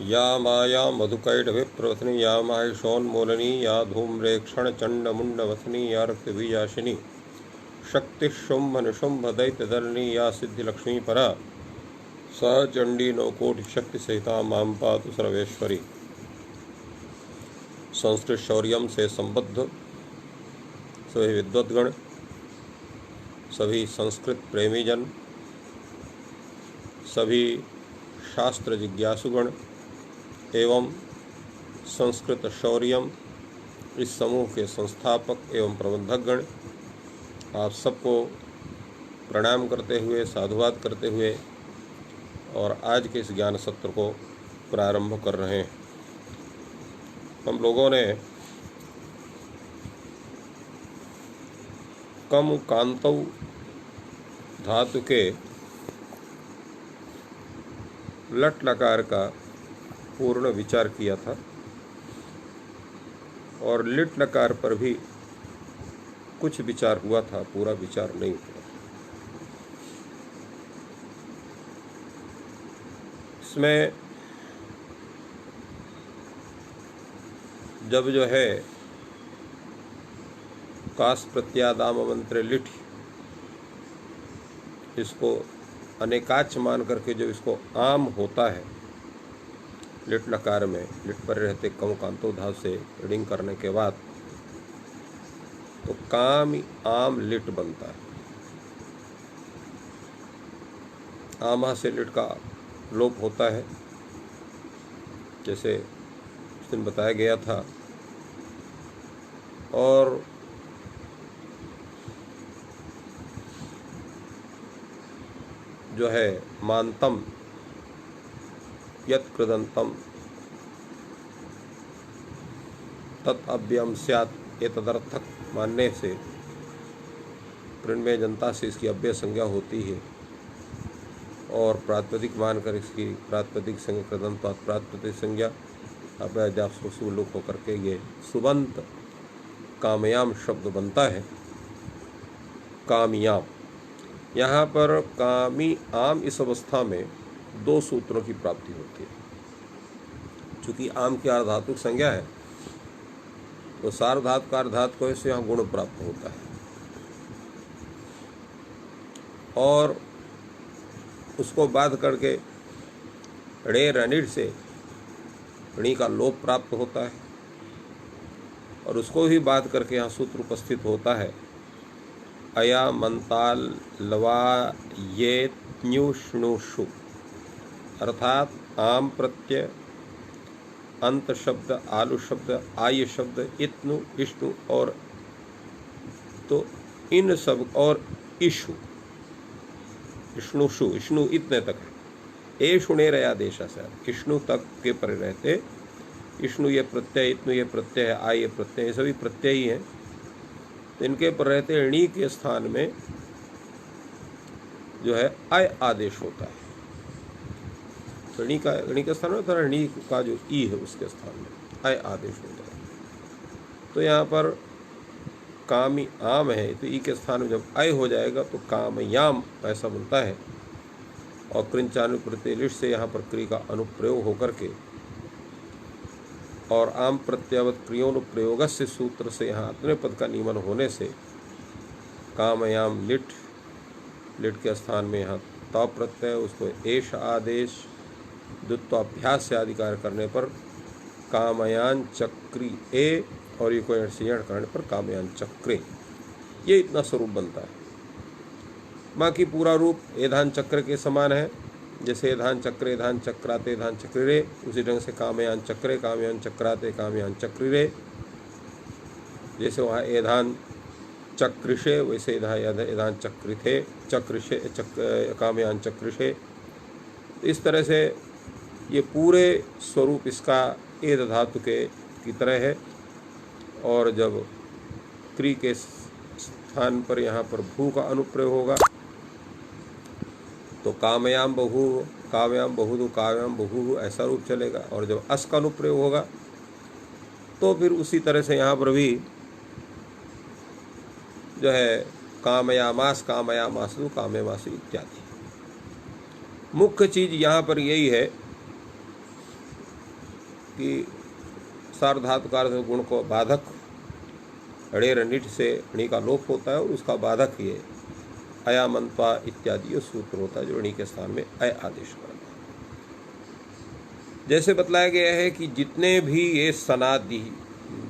या माया मधुकैटभिप्रवसनी या माहिषोन्मूलनी या धूम्रेक्षणचण्डमुण्डवसनी या रक्तबीजाशिनी शक्तिशुम्भ निशुम्भ दैत्यदलिनी या सिद्धिलक्ष्मी परा स चंडी नौकोटि शक्ति सहिता मां पातु सर्वेश्वरी। संस्कृत शौर्यम से संबद्ध सभी विद्वद्गण, सभी संस्कृत प्रेमीजन, सभी शास्त्र जिज्ञासुगण एवं संस्कृत शौर्यम इस समूह के संस्थापक एवं प्रबंधकगण, आप सबको प्रणाम करते हुए, साधुवाद करते हुए और आज के इस ज्ञान सत्र को प्रारंभ कर रहे हैं। हम लोगों ने कम कांतौ धातु के लट लकार का पूर्ण विचार किया था और लिट लकार पर भी कुछ विचार हुआ था, पूरा विचार नहीं हुआ। इसमें जब जो है कास प्रत्यादाम मंत्र लिट, इसको अनेकाच मान करके जो इसको आम होता है, लिट लकार में लिट पर रहते कम कांतो धातु से रीडिंग करने के बाद तो काम आम लिट बनता है। आमा से लिट का लोप होता है, जैसे उस दिन बताया गया था। और जो है मानतम यत् कृदंतम तत् अव्ययम स्यात्, ये तदर्थक मानने से प्रणमय जनता से इसकी अव्यय संज्ञा होती है और प्रातिपदिक मानकर इसकी प्रातिपदिक संज्ञा कृदंतात् प्रातिपदिक संज्ञा अव्ययासु लोप होकर के ये सुबंत कामयाम शब्द बनता है। कामयाम, यहाँ पर कामी आम इस अवस्था में दो सूत्रों की प्राप्ति होती है। चूंकि आम की आर्धातुक संज्ञा है तो सार्वधातुक अर्धातुक को इससे यहाँ गुण प्राप्त होता है और उसको बाध करके रे रनिड से ऋणी का लोप प्राप्त होता है और उसको भी बात करके यहाँ सूत्र उपस्थित होता है। अया मंताल लवा ये न्युष्णुषु, अर्थात आम प्रत्यय, अंत शब्द, आलू शब्द, आय शब्द, इत्नु, इष्णु और तो इन सब और इशु, इष्णुषु, इष्णु इतने तक है। ए शुणे रया देशा से इष्णु तक के पर रहते इष्णु ये प्रत्यय, इत्नु ये प्रत्यय है, आय ये प्रत्यय, सभी प्रत्यय ही हैं। तो इनके पर रहते ऋणी के स्थान में जो है अय आदेश होता है। तो ऋणी के स्थान में थोड़ा ऋणी का जो ई है उसके स्थान में अय आदेश होता है। तो यहाँ पर कामी आम है तो ई के स्थान में जब अय हो जाएगा तो कामयाम ऐसा बनता है और कृंचानुप्रत्यय से यहाँ पर क्रिया का अनुप्रयोग होकर के और आम प्रत्यवत क्रियोनुप्रयोग से सूत्र से यहाँ अतने पद का नियमन होने से कामयाम लिट, लिट के स्थान में यहाँ त प्रत्यय, उसको एष आदेश द्वित्वाभ्यास से आदि कार्य करने पर कामयान चक्री ए और ये कोई सीण करने पर कामयान चक्रे, ये इतना स्वरूप बनता है। बाकी पूरा रूप एधान चक्र के समान है, जैसे एधान चक्रे एधान चक्राते एधान चक्रिरे, उसी ढंग से कामयान चक्रे कामयान चक्राते कामयान चक्रिरे। जैसे वहाँ एधान चक्रिषे वैसे एधान चक्रिथे चक्रिषे कामयान चक्रिषे। इस तरह से ये पूरे स्वरूप इसका एध धातु के की तरह है और जब क्री के स्थान पर यहाँ पर भू का अनुप्रयोग होगा तो कामयाम बहु, काव्याम बहु, काव्याम बहु ऐसा रूप चलेगा। और जब अस का अनुप्रयोग होगा तो फिर उसी तरह से यहाँ पर भी जो है कामयामास, कामयामासु, कामयामासु इत्यादि। मुख्य चीज यहाँ पर यही है कि सार्वधातुकार गुण को बाधक अड़ेर निट से णी का लोप होता है और उसका बाधक ये अयामंत्वा इत्यादि ये सूत्र होता है जो णी के स्थान में अय आदेश करता है। जैसे बतलाया गया है कि जितने भी ये सनादि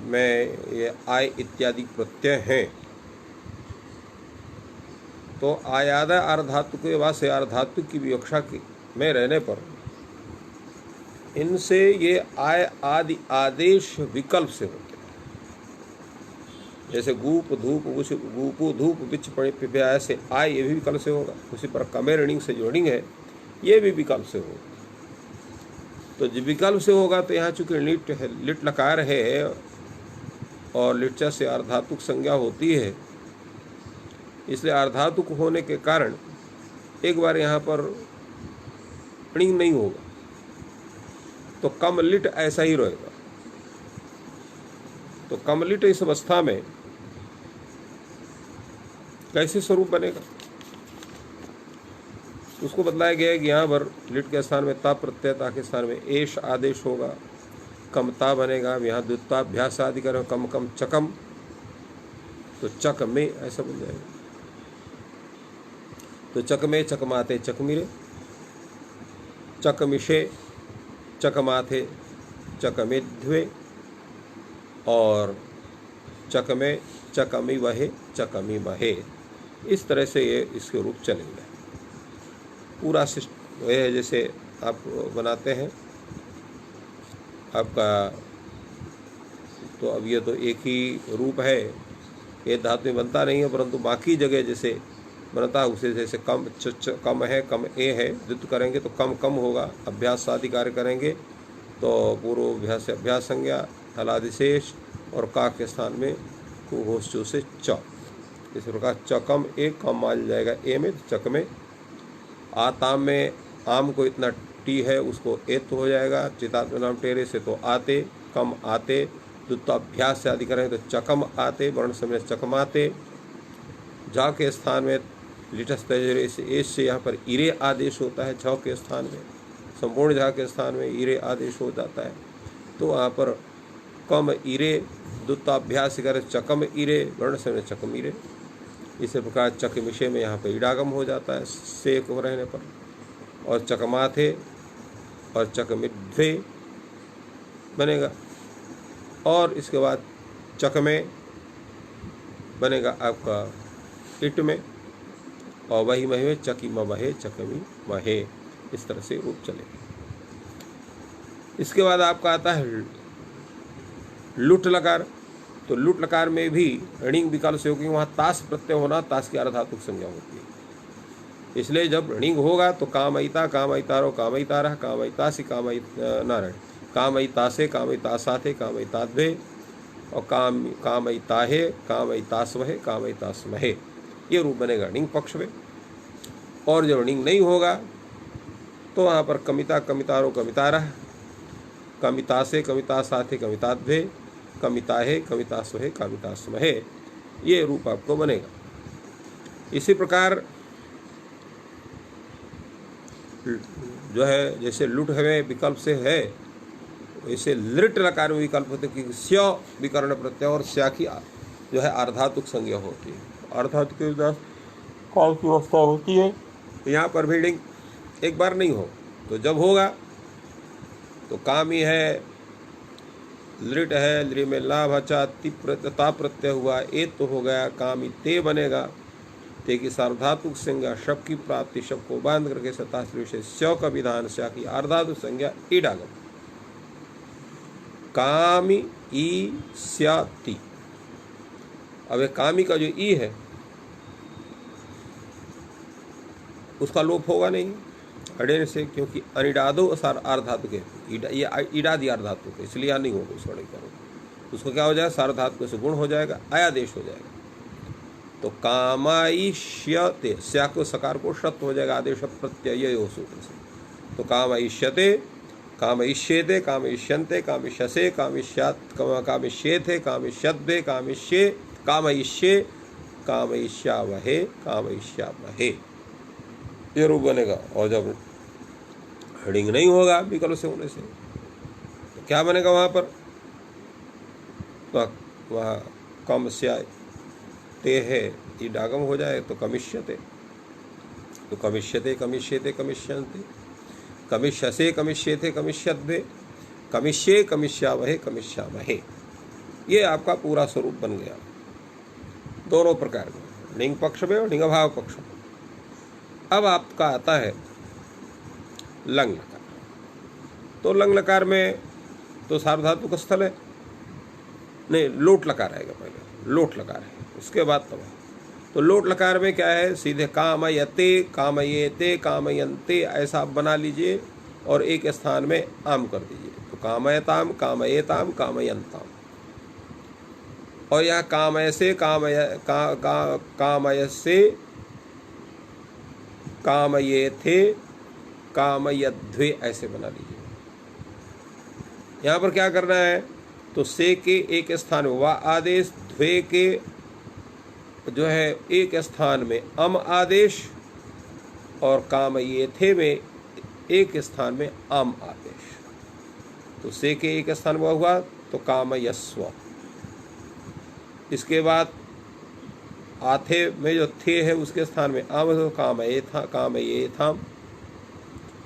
में ये आय इत्यादि प्रत्यय हैं तो आयादा अर्धातु के वासे अर्धातु की विवक्षा में रहने पर इनसे ये आय आदि आदेश विकल्प से होते हैं। जैसे गूप धूप गूपु धूप बिच पिप्या से आय ये भी विकल्प से होगा। उसी पर कमे ऋणिंग से जो ऋणिंग है ये भी विकल्प से होगा। तो जब विकल्प से होगा तो यहाँ चूंकि लिट है, लिट लकार है और लिटचा से अर्धातुक संज्ञा होती है, इसलिए अर्धातुक होने के कारण एक बार यहाँ पर ऋणिंग नहीं होगा तो कमलिट ऐसा ही रहेगा। तो कमलिट इस अवस्था में कैसे स्वरूप बनेगा उसको बतलाया गया है कि यहाँ पर लिट के स्थान में ता प्रत्यय, ता के स्थान में एश आदेश होगा, कमता बनेगा। यहाँ द्वित्वाभ्यास आदि करें कम कम चकम, तो चक में ऐसा बन जाएगा। तो चक में चकमाते चकमिरे, चकमिशे चकमाथे चकमिध्वे और चकमे चकमी वहे चकमी महे। इस तरह से ये इसके रूप चलेंगे। पूरा सिस्टम है जैसे आप बनाते हैं आपका, तो अब ये तो एक ही रूप है, ये धातु में बनता नहीं है, परंतु बाकी जगह जैसे बनता है उसे जैसे कम कम है, कम ए है, द्वित्व करेंगे तो कम कम होगा। अभ्यास आदि कार्य करेंगे तो पूर्व अभ्यास से अभ्यास संज्ञा, हलादिशेष और का के स्थान में कुहोश्चु से च। इस प्रकार चकम एक कम मान जाएगा ए में, तो चक में। आताम में आम को इतना टी है उसको एत हो जाएगा। चितात्म नाम टेरे से तो आते, कम आते। द्वित्वाभ्यास से आदि करेंगे तो चकम आते, वर्ण समय चकमाते। जा के स्थान में लिटस तजरे से एस से यहाँ पर इरे आदेश होता है। छ के स्थान में संपूर्ण झा के स्थान में इरे आदेश हो जाता है। तो वहाँ पर कम इरे, द्वित्वाभ्यास करें चकम इरे, वर्ण समय चकम इरे। इसी प्रकार चकमिशे में यहाँ पर इडागम हो जाता है से को रहने पर, और चकमाथे और चकमिध्वे बनेगा। और इसके बाद चक में बनेगा आपका इट में, और वही महे चकी महे चकमी महे। इस तरह से रूप चलेगा। इसके बाद आपका आता है लुट लकार। तो लुट लकार में भी ऋणिंग विकल्प से होगी, वहाँ तास प्रत्यय होना, तास की अर्धातुक संज्ञा होती है। इसलिए जब ऋणिंग होगा तो कामयिता कामयितारो कामयितारः कामयितासि नारायण कामयितासे कामयितासाथे कामयिताद्वे और कामयिताहे कामयितास्वहे कामयितास्महे। ये रूप बनेगा ऋणिंग पक्ष में। और जब ऋणिंग नहीं होगा तो वहाँ पर कमिता कमितारो कमितारः कमितासे कमितासाथे कमिताद्वे कमिताहे कमितास्वहे कमितास्महे। ये रूप आपको बनेगा। इसी प्रकार जो है जैसे लुट हमें विकल्प से है, वैसे लिट लकार में विकल्प होते कि स्या विकर्ण प्रत्यय और स्या की जो है अर्धातुक संज्ञा होती है। अर्धातुक के काल की अवस्था होती है। तो यहाँ पर भी ऋणिंग एक बार नहीं हो, तो जब होगा तो काम ही है, लिट है, लि में लाभ अच्छा ता प्रत्यय हुआ, ए तो हो गया, काम ही ते बनेगा। ते की सार्वधातुक संज्ञा शब की प्राप्ति, शब को बांध करके सताश्री से स्या का विधान, स्या की अर्धातुक संज्ञा ईडागम। कामी ई स्याति। अब कामी का जो ई है उसका लोप होगा नहीं अडेन से, क्योंकि अनिडादो सार अर्धातु के ये ईडादि अर्धातु के, इसलिए यहाँ नहीं होगा उस वर्णन करो। उसको क्या हो जाएगा, सार्वधातु से गुण हो जाएगा, आयादेश हो जाएगा। तो कामाइष्यते, स्या को सकार को शत हो जाएगा, आदेश प्रत्यय हो सूत्र से। तो कामाइष्यते कामयिष्येते कामयिष्यन्ते कामिष्यसे कामिष्यात् कामिष्येथे कामिष्यद्वे कामिष्ये कामयिष्ये कामयिष्यावहे कामयिष्यामहे। ये रूप बनेगा। और जब ऋणिंग नहीं होगा विकल्प से होने से, क्या बनेगा वहाँ पर? तो वहाँ कमस्या ते है ईडागम हो जाए तो कमिष्यते, तो कमिष्यते कमिष्यते कमिष्यन्ते, कमिष्यसे कमिष्येते कमिष्यद्वे, कमिष्ये कमिष्यावहे कमिष्यामहे। ये आपका पूरा स्वरूप बन गया दोनों प्रकार में, लिंग पक्ष में और लिंगभाव पक्ष में। अब आपका आता है लंग लकार। तो लंग लकार में तो सार्वधातुक स्थल है, नहीं लोट लकार आएगा पहले, लोट लकार है, उसके बाद तब। तो लोट लकार में क्या है? सीधे कामयते कामयेते कामयन्ते ऐसा आप बना लीजिए और एक स्थान में आम कर दीजिए। तो कामयताम कामयेताम कामयन्ताम, और यह कामयसे कामयसे कामयेथे कामयध्वे ऐसे बना लीजिए। यहाँ पर क्या करना है? तो से के एक स्थान में वा आदेश, द्वे के जो है एक स्थान में अम आदेश, और कामयेथे में एक स्थान में आम आदेश। तो से के एक स्थान में हुआ तो कामयस्व। इसके बाद आथे में जो थे है उसके स्थान में आम, तो कामयेथा कामयेथाम,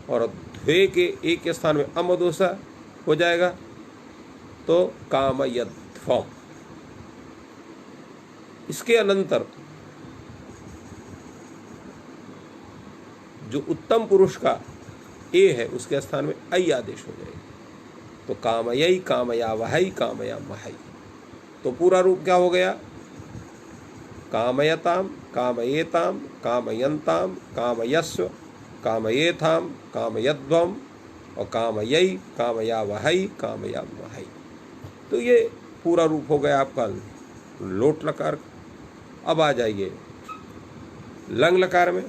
और द्वे के एक के स्थान में अमदोसा हो जाएगा तो कामयध्वम। इसके अनंतर जो उत्तम पुरुष का ए है उसके स्थान में ऐ आदेश हो जाएगा, तो कामयई कामयावहै कामयामहै। तो पूरा रूप क्या हो गया? कामयताम कामयेताम कामयन्ताम कामयस्व कामयेथाम कामयध्वम और कामयई कामयावहै कामयामहै। तो ये पूरा रूप हो गया आपका लोट लकार। अब आ जाइए लंग लकार में।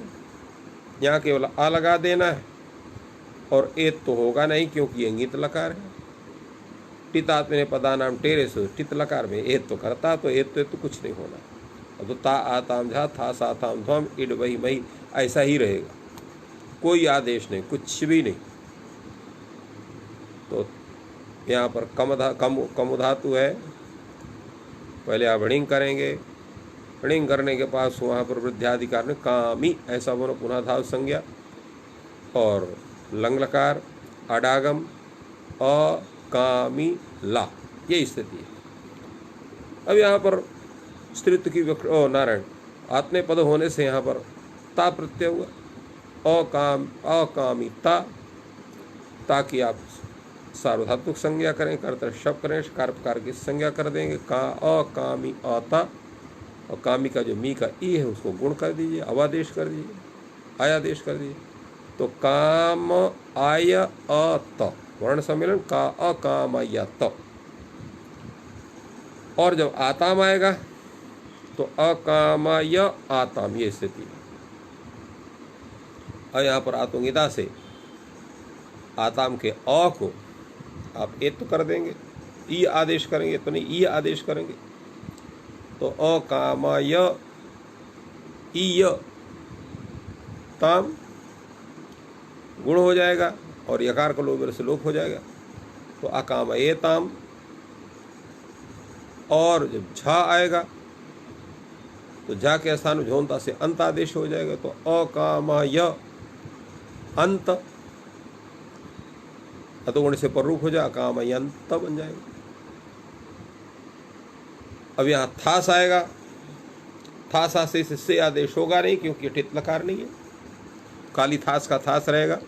यहाँ केवल आ लगा देना है, और एत तो होगा नहीं क्योंकि ये इंगित लकार है। टितात्मने पदानाम टेरे से टित लकार में एत तो करता, तो एत तो कुछ नहीं होना। अब तो ता आताम झा था साताम ध्वम इड वही मही ऐसा ही रहेगा, कोई आदेश नहीं, कुछ भी नहीं। तो यहाँ पर कम धातु है, पहले आप ऋणिंग करेंगे, ऋणिंग करने के पास वहाँ पर वृद्ध्याधिकार में कामी ऐसा बोलो पुनः धातु संज्ञा, और लंग लकार अडागम अकामी ला, ये स्थिति है। अब यहाँ पर स्त्रीत्व की नारायण आत्मे पद होने से यहाँ पर ता प्रत्यय हुआ, अकामिता, ताकि आप सार्वधातुक संज्ञा करें, कर्तृ शब्द करें, कारपकार की संज्ञा कर देंगे, का अकामी आता, और कामी का जो मी का ई है उसको गुण कर दीजिए, अवादेश कर दीजिए, आयादेश कर दीजिए। तो काम आय अत वर्ण सम्मेलन का अकामयत, और जब आताम आएगा तो अकामय आताम, ये स्थिति है। और यहाँ पर आतुंगिता से आताम के अ को आप ए तो कर देंगे, ई आदेश करेंगे तो नहीं ई आदेश करेंगे, तो अकामय ईय ताम गुण हो जाएगा, और यकार का लोभ से लोप हो जाएगा, तो अकामये ताम। और जब झा आएगा तो झा के स्थान में झोंता से अंत आदेश हो जाएगा, तो अकामय अंत, अतोगुण से पर रूप हो जाए, अकामय अंत बन जाएगा। अब यहाँ थास आएगा, थासा से आदेश होगा नहीं क्योंकि टित लकार नहीं है, काली थास का थास रहेगा।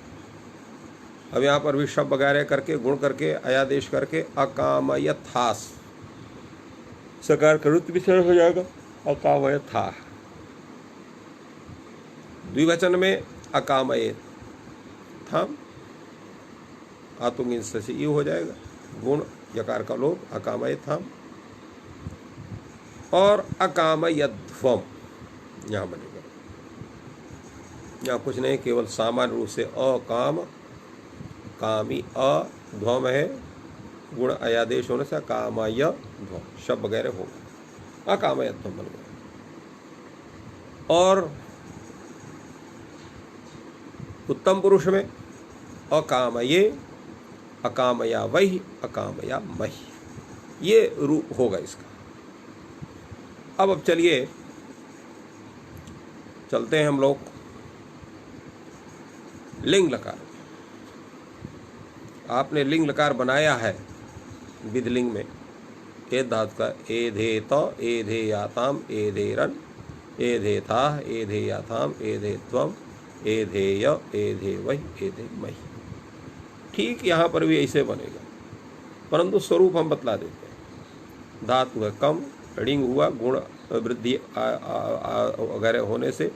अब यहाँ पर भी शब्द वगैरह करके गुण करके अयादेश करके अकामय थास, सकार का रुत विसर्ग हो जाएगा, अकामय था। द्विवचन में अकामय थाम, आतुंग से ये हो जाएगा, गुण यकार का लोप, अकामय थाम। और अकामयध्वम यहाँ बनेगा, यहाँ कुछ नहीं, केवल सामान्य रूप से अकाम कामी अध्वम है, गुण अयादेश होने से अकामय ध्वम शब्द वगैरह होगा, अकामयध्वम बन गया। और उत्तम पुरुष में अकामये अकामया वही अकामया मही, ये रूप होगा इसका। अब चलिए चलते हैं हम लोग लिंग लकार। आपने लिंग लकार बनाया है विधलिंग में ए धातु का ए धे त ए धे याताम ए धे रन ए धे था ए धे याथाम ए धे त्वम ए धे य ए धे वही ए धे मही। ठीक यहाँ पर भी ऐसे बनेगा, परंतु स्वरूप हम बतला देते हैं। धातु है कम, ऋंग हुआ, गुण वृद्धि वगैरह होने से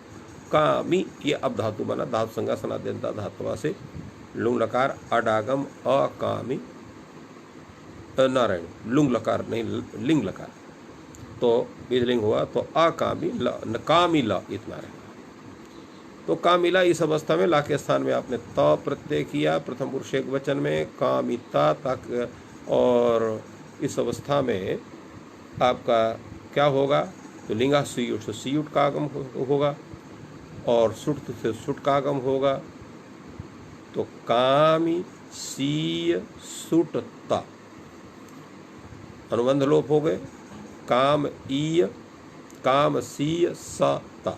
कामी, ये अब धातु बना। धातु संज्ञा सनाद्यंता धातुआ से लुंग लकार अडागम अकामी नारायण, लुंग लकार नहीं लिंग लकार, तो बीजलिंग हुआ तो अकामी ल कामी ल इतना रहेगा। तो कामिला इस अवस्था में ला के स्थान में आपने त प्रत्यय किया प्रथम पुरुष एक वचन में कामिता तक, और इस अवस्था में आपका क्या होगा, तो लिंगा सुयुट से सियुट का आगम होगा और सुट से सुट का आगम होगा। तो कामी सीय सुट ता अनुबंध लोप हो गए, काम ईय काम सीय स ता,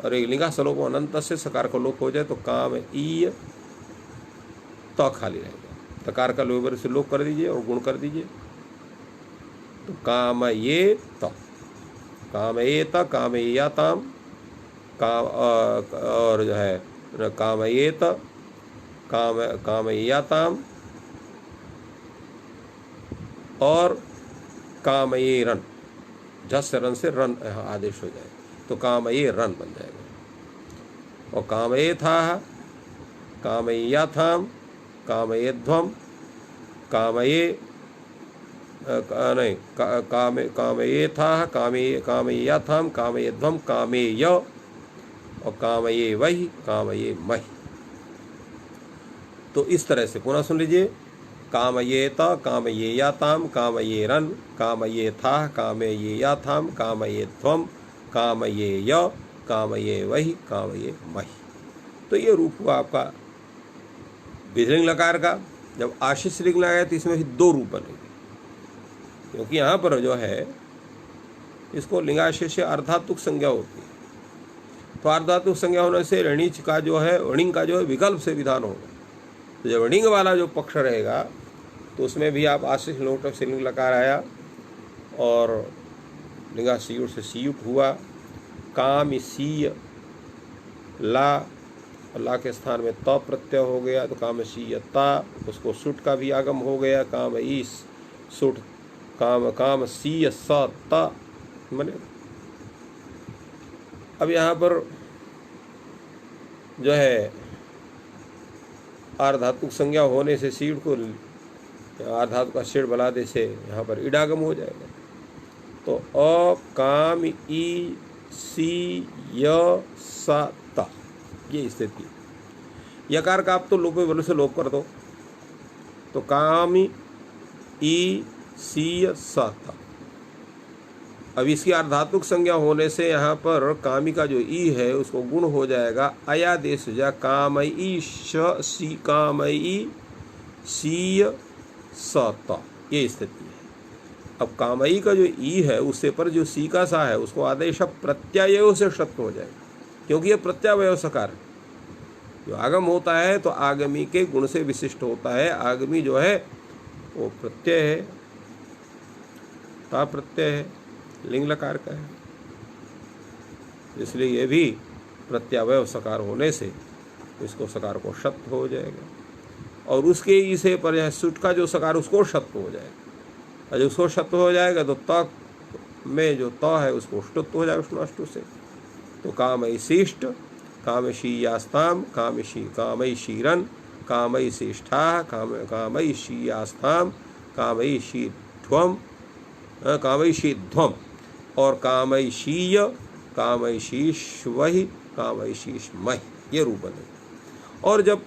और एक लिंगा सलोप अनंत से सकार का लोप हो जाए तो काम ईय त खाली रहेगा। तकार का लोबर से लोप कर दीजिए और गुण कर दीजिए, तो काम ये त काम ये त काम या ताम काम, और जो है काम ये त काम काम या ताम और काम ये रन, झस से रन से रन आदेश हो जाए तो काम ये रन बन जाएगा। और काम ये था काम या थाम काम ये ध्वम काम ये नहीं काम ये था काम या थाम काम ये ध्वम काम ये और काम ये वही काम ये मही। तो इस तरह से पुनः सुन लीजिए, काम ये त काम ये या ताम काम ये रन काम ये था काम ये या थाम काम ये ध्वम काम ये य काम ये वही काम ये मही। तो ये रूप हुआ आपका विधिलिंग लकार का। जब आशीष लिंग लगाए तो इसमें भी दो रूप बनेंगे, क्योंकि यहाँ पर जो है इसको लिंगाशेष अर्धातुक संज्ञा होती है, तो अर्धातुक संज्ञा होने से ऋणिच का जो है ऋणिंग का जो है विकल्प से विधान होगा। तो जब ऋणिंग वाला जो पक्ष रहेगा तो उसमें भी आप आशीष लोटक से लिंग लकार आया और लिंगा सीयुट से सीयुट हुआ, काम सीय ला, ला के स्थान में त प्रत्यय हो गया तो काम सीय ता, उसको सुट का भी आगम हो गया काम ईस सुट काम काम सीय स ता बने। अब यहाँ पर जो है आर्धातुक संज्ञा होने से सीड को आर्धातु का शेड बला दे से यहाँ पर इडागम हो जाएगा। तो अ काम ई सी य सा ता, ये स्थिति। यकार का आप तो लोप बल से लोप कर दो, तो काम ई सी य सा ता। अब इसकी अर्धात्मक संज्ञा होने से यहाँ पर कामी का जो ई है उसको गुण हो जाएगा अयादेश जा कामयी सी कामयी सीय सता, ये स्थिति है। अब कामयी का जो ई है उससे पर जो सी का सा है उसको आदेश प्रत्याय से शब्द हो जाएगा, क्योंकि ये प्रत्यावय सकार है। जो आगम होता है तो आगमी के गुण से विशिष्ट होता है। आगमी जो है वो प्रत्यय है, ता प्रत्यय है, लिंग लकार का है, इसलिए ये भी प्रत्यावय सकार होने से इसको सकार को शब्द हो जाएगा। और उसके इसे पर यह सुट का जो सकार उसको शब्द हो जाएगा, और जब उसको शब्द हो जाएगा तो त में जो त है उसको ष्टुत्व हो जाएगा उष्णाष्टु से। तो कामयी शिष्ट कामयी यास्ताम कामयी शीरन कामयी शिष्ठा कामयी शीयास्ताम कामयी शीध्वम कामयी शीध्वम और कामयी शीय कामयी शीश वही कामयी शीश मही, ये रूप बनेगा। और जब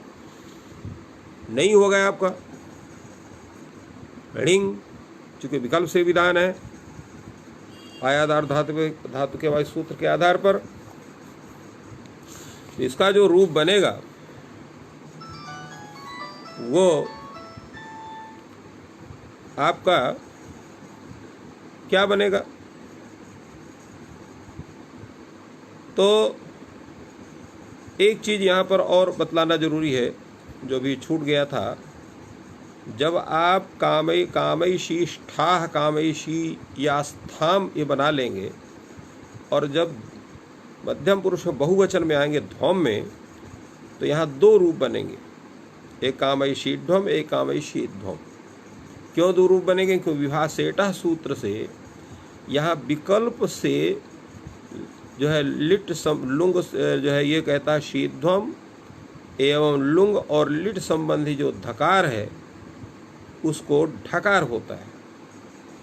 नहीं हो गया आपका ऋणिंग, चूंकि विकल्प से विधान है आयादार धातु के वायु सूत्र के आधार पर, इसका जो रूप बनेगा वो आपका क्या बनेगा? तो एक चीज़ यहाँ पर और बतलाना जरूरी है, जो भी छूट गया था। जब आप कामैशीष्ठाः कामैशी यास्थाम ये बना लेंगे, और जब मध्यम पुरुष बहुवचन में आएंगे ध्वम में, तो यहाँ दो रूप बनेंगे, एक कामैशीध्वम एक कामैशीध्वम। क्यों दो रूप बनेंगे? क्योंकि विभासेटः सूत्र से यहाँ विकल्प से जो है लिट लुंग जो है ये कहता है शीध्वम, एवं लुंग और लिट संबंधी जो धकार है उसको ढकार होता है।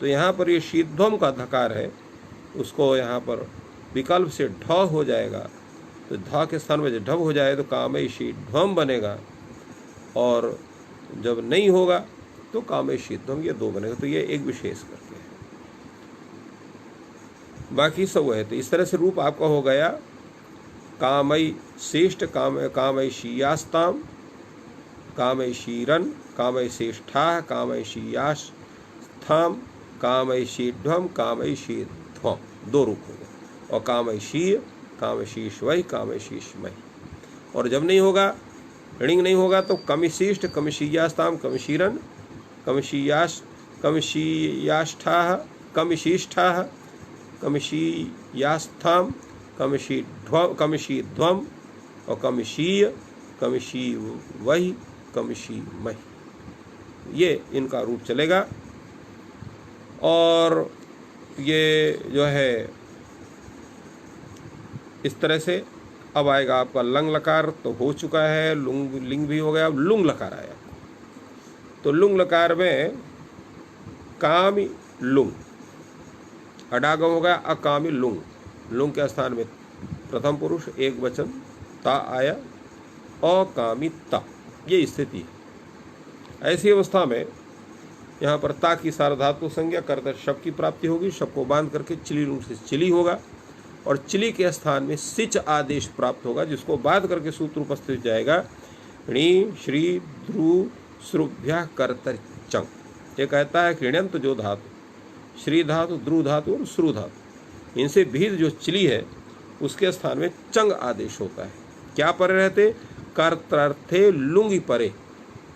तो यहाँ पर ये शीध्वम का धकार है, उसको यहाँ पर विकल्प से ढ हो जाएगा, तो ध के स्थान में जब ढब हो जाए तो कामैशीध्वम बनेगा, और जब नहीं होगा तो कामैशीध्वम, ये दो बनेगा। तो ये एक विशेष करके है, बाकी सब है। तो इस तरह से रूप आपका हो गया कामैश्रेष्ठ कामैशीयास्ताम कामैशीरन कामैश्रेष्ठाः कामैशीयास्थाम कामैशीध्वम कामैशीध्वम, दो रूप हो गए। और कामैशीय कामैशीष्वै कामैशीष्मै। और जब नहीं होगा, ऋणिंग नहीं होगा, तो कमिशिष्ट कमिशीयास्ताम कमिशीरन कमिशीयाष्ठाः कमिशीष्ठाः कमिशीयास्थाम कमिशीध्वम और कमिशीय कमिशीवै कमिशीमै, ये इनका रूप चलेगा। और ये जो है इस तरह से अब आएगा आपका लंग लकार, तो हो चुका है, लुंग लिंग भी हो गया, अब लुंग लकार आया। तो लुंग लकार में कामी लुंग, अडागम हो गया अकामी लुंग। लुंग के स्थान में प्रथम पुरुष एक वचन ता आया, अकामी ता, ये स्थिति है। ऐसी अवस्था में यहाँ पर ता की सार्वधातु संज्ञा कर्तव्य शब्द की प्राप्ति होगी। शब्द को बांध करके चिली लुंग से चिली होगा, और चिली के स्थान में सिच आदेश प्राप्त होगा, जिसको बांध करके सूत्र उपस्थित जाएगा णी श्री ध्रु श्रुभ्य कर्तर चंग। ये कहता है कि ऋण्यंत जो धातु, श्री धातु, ध्रु धातु और श्रु धातु, इनसे भीद जो चिली है उसके स्थान में चंग आदेश होता है। क्या परे रहते? कर्तर्थे लुंगी परे,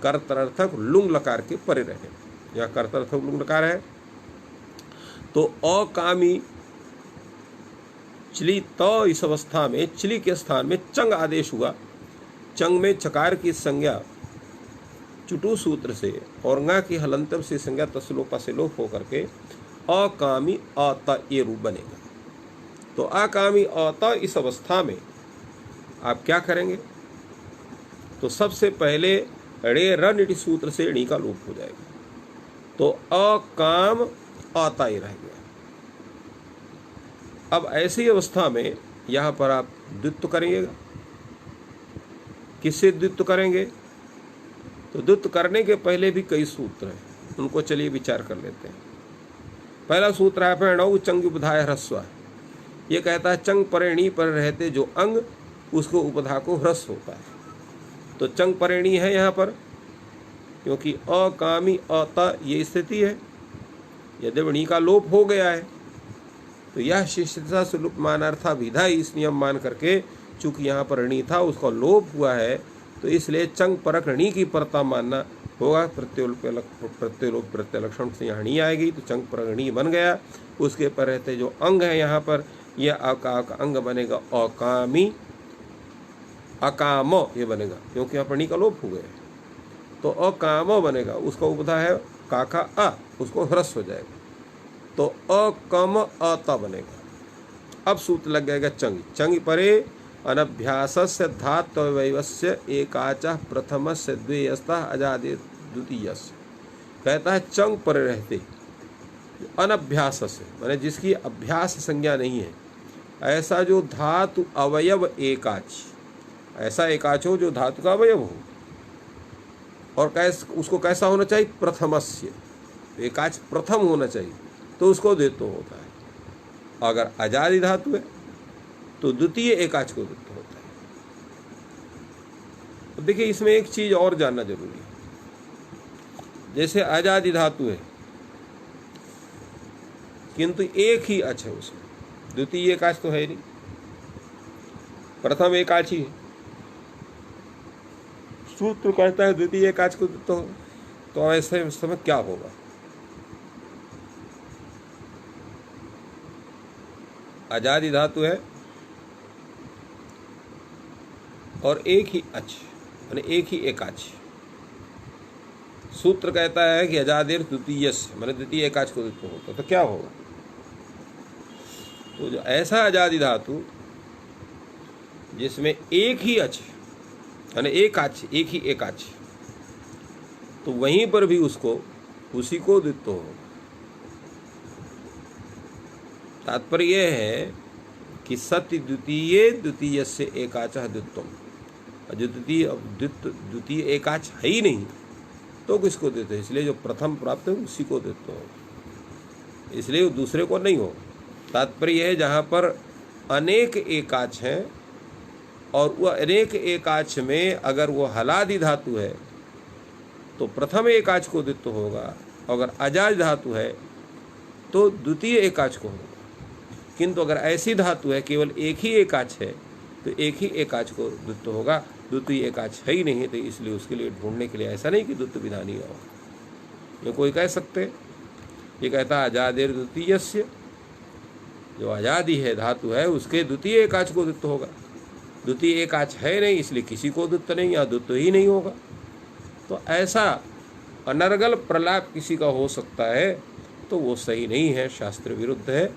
कर्तर्थक लुंग लकार के परे रहे। यहाँ कर्तर्थक लुंग लकार है, तो अकामी चिली तो इस अवस्था में चिली के स्थान में चंग आदेश हुआ। चंग में चकार की संज्ञा चुटू सूत्र से और ङा की हलंतम से संज्ञा तसलोपा से लोप होकर के अकामी अत ये रूप बनेगा। तो अकामी अत इस अवस्था में आप क्या करेंगे? तो सबसे पहले रे रनिट सूत्र से णी का लोप हो जाएगा, तो अकाम आता ही रह गया। अब ऐसी अवस्था में यहाँ पर आप द्वित्व करेंगे। किससे द्वित्व करेंगे? तो द्वित्व करने के पहले भी कई सूत्र हैं, उनको चलिए विचार कर लेते हैं। पहला सूत्र है प्रणव चंग उपधाय ह्रस्व। ये कहता है चंग परेणी पर रहते जो अंग, उसको उपधा को ह्रस्व होता है। तो चंग परेणी है यहाँ पर, क्योंकि अकामी अता ये स्थिति है। यदि णी का लोप हो गया है तो यह शिष्टता सुलुप मानार्था विधा इस नियम मान करके, चूंकि यहाँ पर णी था उसका लोप हुआ है, तो इसलिए चंग परक णी की परता मानना होगा। प्रत्योलोप प्रत्यलक्षण से यहाँ णी आएगी, तो चंग परक णी बन गया। उसके पर रहते जो अंग है यहाँ पर, यह अकाक अंग बनेगा अकामी, अकामो ये बनेगा, क्योंकि यहाँ पर णी का लोप हो गया है। तो अकामो बनेगा, उसका उपधा है काका अ, उसको ह्रस्व हो जाएगा, तो अकम अता बनेगा। अब सूत्र लग जाएगा चंग। चंग परे अनभ्यासस्य धात्वयवस्य एकाचः प्रथमस्य द्वेयस्तः अजादे द्वितीयस्य। कहता है चंग परे रहते अनभ्यास से, माने जिसकी अभ्यास संज्ञा नहीं है, ऐसा जो धातु अवयव एकाच, ऐसा एकाच हो जो धातु का अवयव हो। और उसको कैसा होना चाहिए? प्रथमस्य, एकाच प्रथम होना चाहिए, तो उसको द्वित्व होता है। अगर अजादि धातु है तो द्वितीय एकाच को द्वित्व होता है। अब देखिए इसमें एक चीज और जानना जरूरी है। जैसे अजादि धातु है किंतु एक ही अच है उसमें, द्वितीय एकाच तो है नहीं, प्रथम एकाच ही है। सूत्र कहता है द्वितीय एकाच को तो ऐसे समय क्या होगा? आजादी धातु है और एक ही अच यानी एक ही एकाच। सूत्र कहता है कि अजादेर द्वितीय माने द्वितीय एकाच को द्वित्व होता, तो क्या होगा? तो जो ऐसा अजादी धातु जिसमें एक ही अच यानी एकाच, एक ही एकाच, तो वहीं पर भी उसको उसी को द्वित्व होगा। तात्पर्य यह है कि सत्य द्वितीय, द्वितीय से एकाच द्वित्वम, जो द्वितीय एकाच है ही नहीं तो किसको देते हैं? इसलिए जो प्रथम प्राप्त है उसी को देते हो, इसलिए वो दूसरे को नहीं हो। तात्पर्य है जहाँ पर अनेक एकाच हैं और वह अनेक एकाच में अगर वो हलादि धातु है तो प्रथम एकाच को द्वित्व होगा, अगर अजाद धातु है तो द्वितीय एकाच को होगा। किंतु अगर ऐसी धातु है केवल एक ही एकाच है तो एक ही एकाच को द्वित्व होगा, द्वितीय एकाच है ही नहीं, तो इसलिए उसके लिए ढूंढने के लिए ऐसा नहीं कि द्वित्व विधान ही हो। ये कोई कह सकते, ये कहता आजादेर द्वितीयस्य, जो आजादी है धातु है उसके द्वितीय एकाच को द्वित्व होगा, द्वितीय एकाच है नहीं इसलिए किसी को द्वित्व नहीं या द्वित्व ही नहीं होगा। तो ऐसा अनर्गल प्रलाप किसी का हो सकता है तो वो सही नहीं है, शास्त्र विरुद्ध है।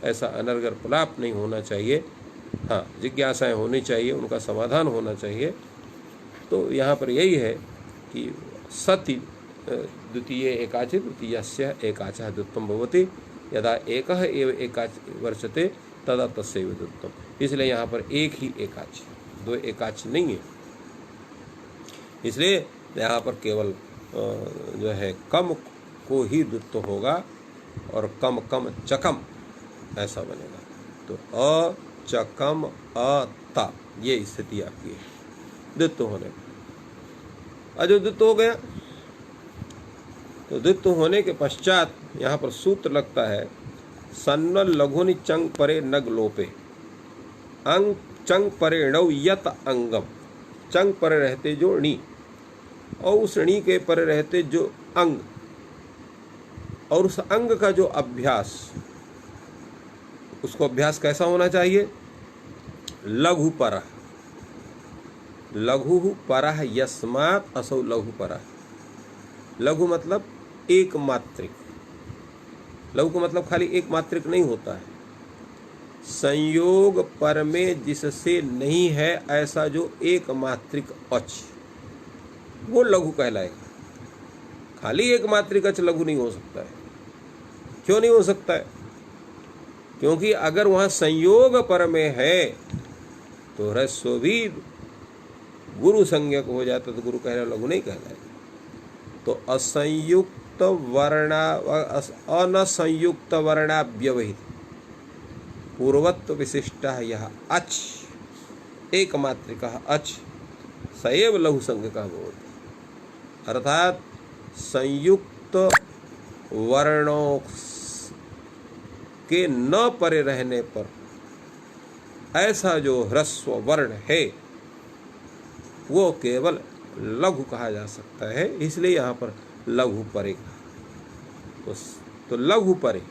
ऐसा अनर्गल प्रलाप नहीं होना चाहिए। हाँ, जिज्ञासाएं होनी चाहिए, उनका समाधान होना चाहिए। तो यहाँ पर यही है कि सति द्वितीय एकाच द्वितीयस्य एकाचः द्वित्वं भवति, यदा एकः एव एकाच वर्षते तदा तस्यैव द्वित्वम्। इसलिए यहाँ पर एक ही एकाच, दो एकाच नहीं है। इसलिए यहाँ पर केवल जो है कम को ही द्वित्व होगा और कम कम चकम ऐसा बनेगा। तो अ चकम अ ता, ये स्थिति आपकी है द्वित्व होने पर। अजो द्वित्व हो गया तो द्वित्व होने के पश्चात यहाँ पर सूत्र लगता है सन्न लघुनि चंग परे नग लोपे, अंग चंग परे णौ यत अंगम, चंग परे रहते जो णी और उस णी के परे रहते जो अंग और उस अंग का जो अभ्यास, उसको अभ्यास कैसा होना चाहिए? लघु परः, लघु परः यस्मात् असौ लघु परः। लघु मतलब एक मात्रिक, लघु का मतलब खाली एक मात्रिक नहीं होता है, संयोग पर में जिससे नहीं है ऐसा जो एक मात्रिक अच, वो लघु कहलाएगा। खाली एक मात्रिक अच लघु नहीं हो सकता है। क्यों नहीं हो सकता है? क्योंकि अगर वहाँ संयोग पर में है तो ह्रस्व भी गुरु संज्ञक हो जाता तो गुरु कहना लघु नहीं कहलाएगा। तो असंयुक्त वर्णा अनसंयुक्त वर्णाव्यवहित पूर्वत्व विशिष्ट यह अच, एक मात्रिका अच सएव लघु संज्ञ का भवति। अर्थात संयुक्त वर्णों के न परे रहने पर ऐसा जो ह्रस्व वर्ण है वो केवल लघु कहा जा सकता है। इसलिए यहाँ पर लघु परे कहा। तो लघु परे,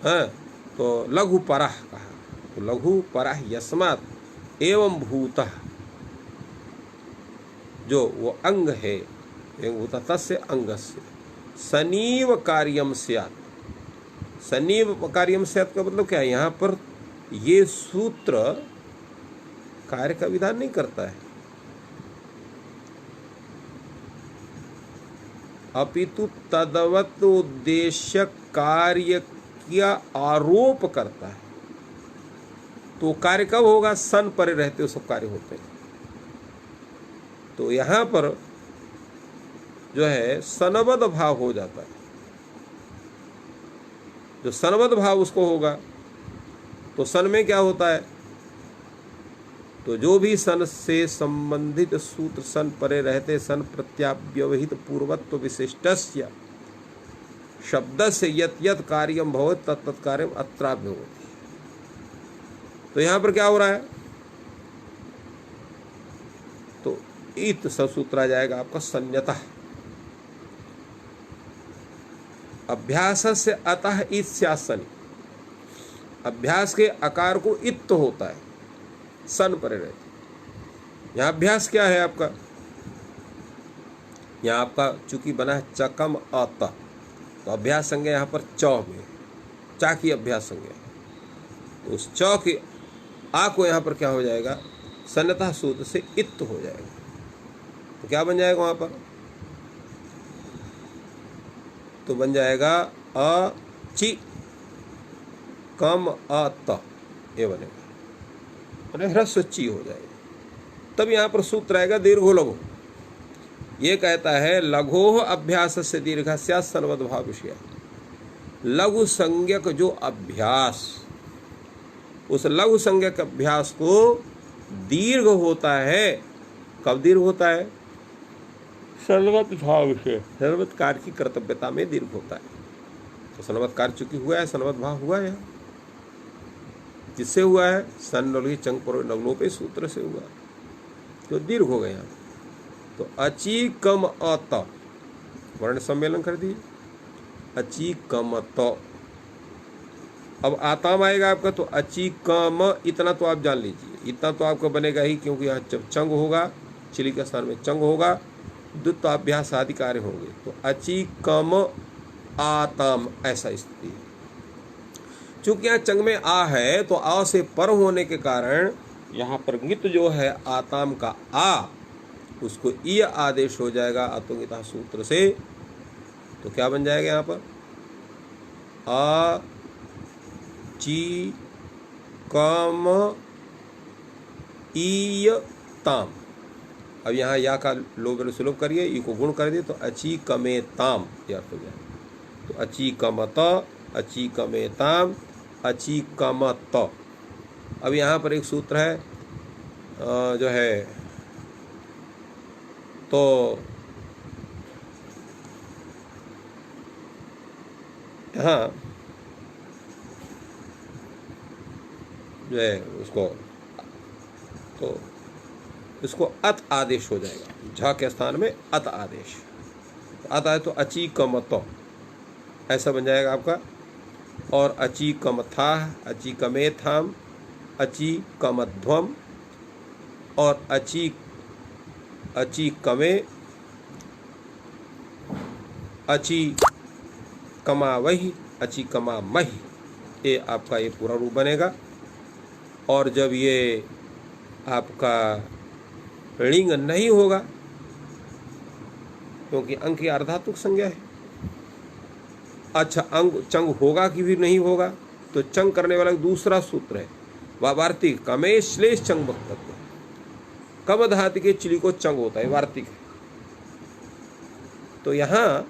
हाँ, तो लघु परः कहा। तो लघु परः यस्मात् एवं भूतः, जो वो अंग है, एवं भूतः तस्य अंगस्य सनीव कार्यम स्यात्। सनीव कार्यम स्यात् का मतलब क्या है? यहाँ पर ये सूत्र कार्य का विधान नहीं करता है, अपितु तदवत उद्देश्य कार्य का आरोप करता है। तो कार्य कब होगा? सन परे रहते हो सब कार्य होते हैं। तो यहाँ पर जो है सनबद्ध भाव हो जाता है। जो सनबद्ध भाव उसको होगा तो सन में क्या होता है? तो जो भी सन से संबंधित सूत्र सन परे रहते सन प्रत्याव्यवहित पूर्वत्व विशिष्टस्य शब्द से यत यत कार्यम भवत तत् तत् कार्यम अत्राभ्य होती। तो यहां पर क्या हो रहा है, तो इत सूत्र आ जाएगा आपका संयतः। अभ्यास से अतः इत स्यासनि, अभ्यास के आकार को इत होता है, सन परे रहती। यहाँ अभ्यास क्या है आपका, यहाँ आपका चूंकि बना है चकम अत, तो अभ्यास संज्ञा यहाँ पर च में, चा की अभ्यास संज्ञा, तो उस च के आ को यहाँ पर क्या हो जाएगा, सन्नता सूत्र से इत हो जाएगा। तो क्या बन जाएगा वहाँ पर, तो बन जाएगा अ ची कम अत, ये बनेगा, मैंने ह्रस्व ची हो जाएगा। तब यहाँ पर सूत्र आएगा दीर्घो लघु। ये कहता है लघो अभ्यास से दीर्घस्या सर्वद्भाव विषय। लघु संज्ञक जो अभ्यास, उस लघु संज्ञक अभ्यास को दीर्घ होता है। कब दीर्घ होता है, सर्वत भाव विषय, सर्वत कार्य की कर्तव्यता में दीर्घ होता है। तो सर्वत कार्य चूंकि हुआ है, सर्वत भाव हुआ है, जिससे हुआ है सन चंग पर नवलोपे सूत्र से हुआ, तो दीर्घ हो गया। तो अची कम अत, वर्ण सम्मेलन कर दिए, अची कम त। अब आताम आएगा आपका, तो अची कम, इतना तो आप जान लीजिए, इतना तो आपका बनेगा ही, क्योंकि यहाँ जब चंग होगा, चिली के स्थान में चंग होगा, द्वित्वाभ्यास आदि कार्य होंगे। तो अची कम आताम, ऐसा स्थिति है। चूंकि यहाँ चंग में आ है, तो आ से पर होने के कारण यहाँ पर गित जो है आताम का आ, उसको ई आदेश हो जाएगा अतुंगिता सूत्र से। तो क्या बन जाएगा यहाँ पर, आ ची कम ईय ताम। अब यहाँ या का लोभ सुलोभ करिए, ई को गुण कर दिए, तो अची कमे ताम, यह अर्थ हो जाए। तो अची कमत, अची कमे ताम, अची कमत। अब यहाँ पर एक सूत्र है जो है, तो यहाँ जो है उसको, तो इसको अत आदेश हो जाएगा, झा के स्थान में अत आदेश। अत आए तो अची कमत, ऐसा बन जाएगा आपका। और अची कमथा, अची कमेथाम, अची कमध्वम, और अची कमे, अची कमावही, अची कमामही, ये आपका ये पूरा रूप बनेगा। और जब ये आपका ऋण नहीं होगा, क्योंकि अंक की अर्धातुक संज्ञा है, अच्छा अंग चंग होगा कि भी नहीं होगा, तो चंग करने वाला दूसरा सूत्र है वार्तिक, कमे श्लेष चंग वक्तव्य। कम धातु के चिली को चंग होता है, वार्तिक है। तो यहाँ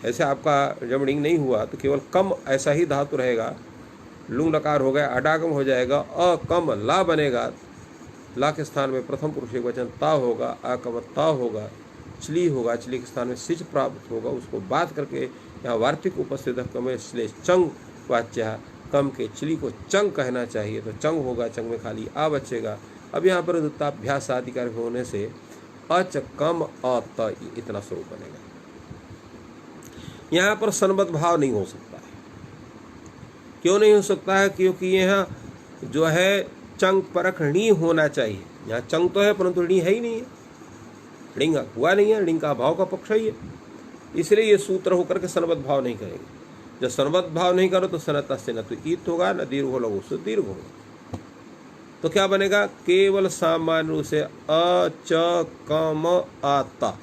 ऐसे आपका जब ऋण नहीं हुआ, तो केवल कम ऐसा ही धातु रहेगा, लुंग लकार हो गया, अडागम हो जाएगा, अकम ला बनेगा, ला के स्थान में प्रथम पुरुष एक वचन ता होगा, अकम ता होगा, चली होगा, चली के स्थान में सिच प्राप्त होगा, उसको बात करके यहाँ वार्तिक उपस्थित कमे श्लेष चंग वाच्य, कम के चली को चंग कहना चाहिए, तो चंग होगा, चंग में खाली आ बचेगा। अब यहाँ पर द्वित्वाभ्यास आदि कार्य होने से अच कम अत, इतना स्वरूप बनेगा। यहाँ पर सन्मत भाव नहीं हो सकता है। क्यों नहीं हो सकता है, क्योंकि यहाँ जो है चंग परख ऋणी होना चाहिए। यहाँ चंग तो है परंतु ऋणी है ही नहीं है, ऋण हुआ नहीं है, ऋण का भाव का पक्ष ही है, इसलिए ये सूत्र होकर के सन्मत भाव नहीं करेंगे। जब सन्मत भाव नहीं करो तो सनता से न तो ईत होगा, न दीर्घ लघु से दीर्घ होगा। तो क्या बनेगा, केवल सामान्य रूप से अ च कम आता,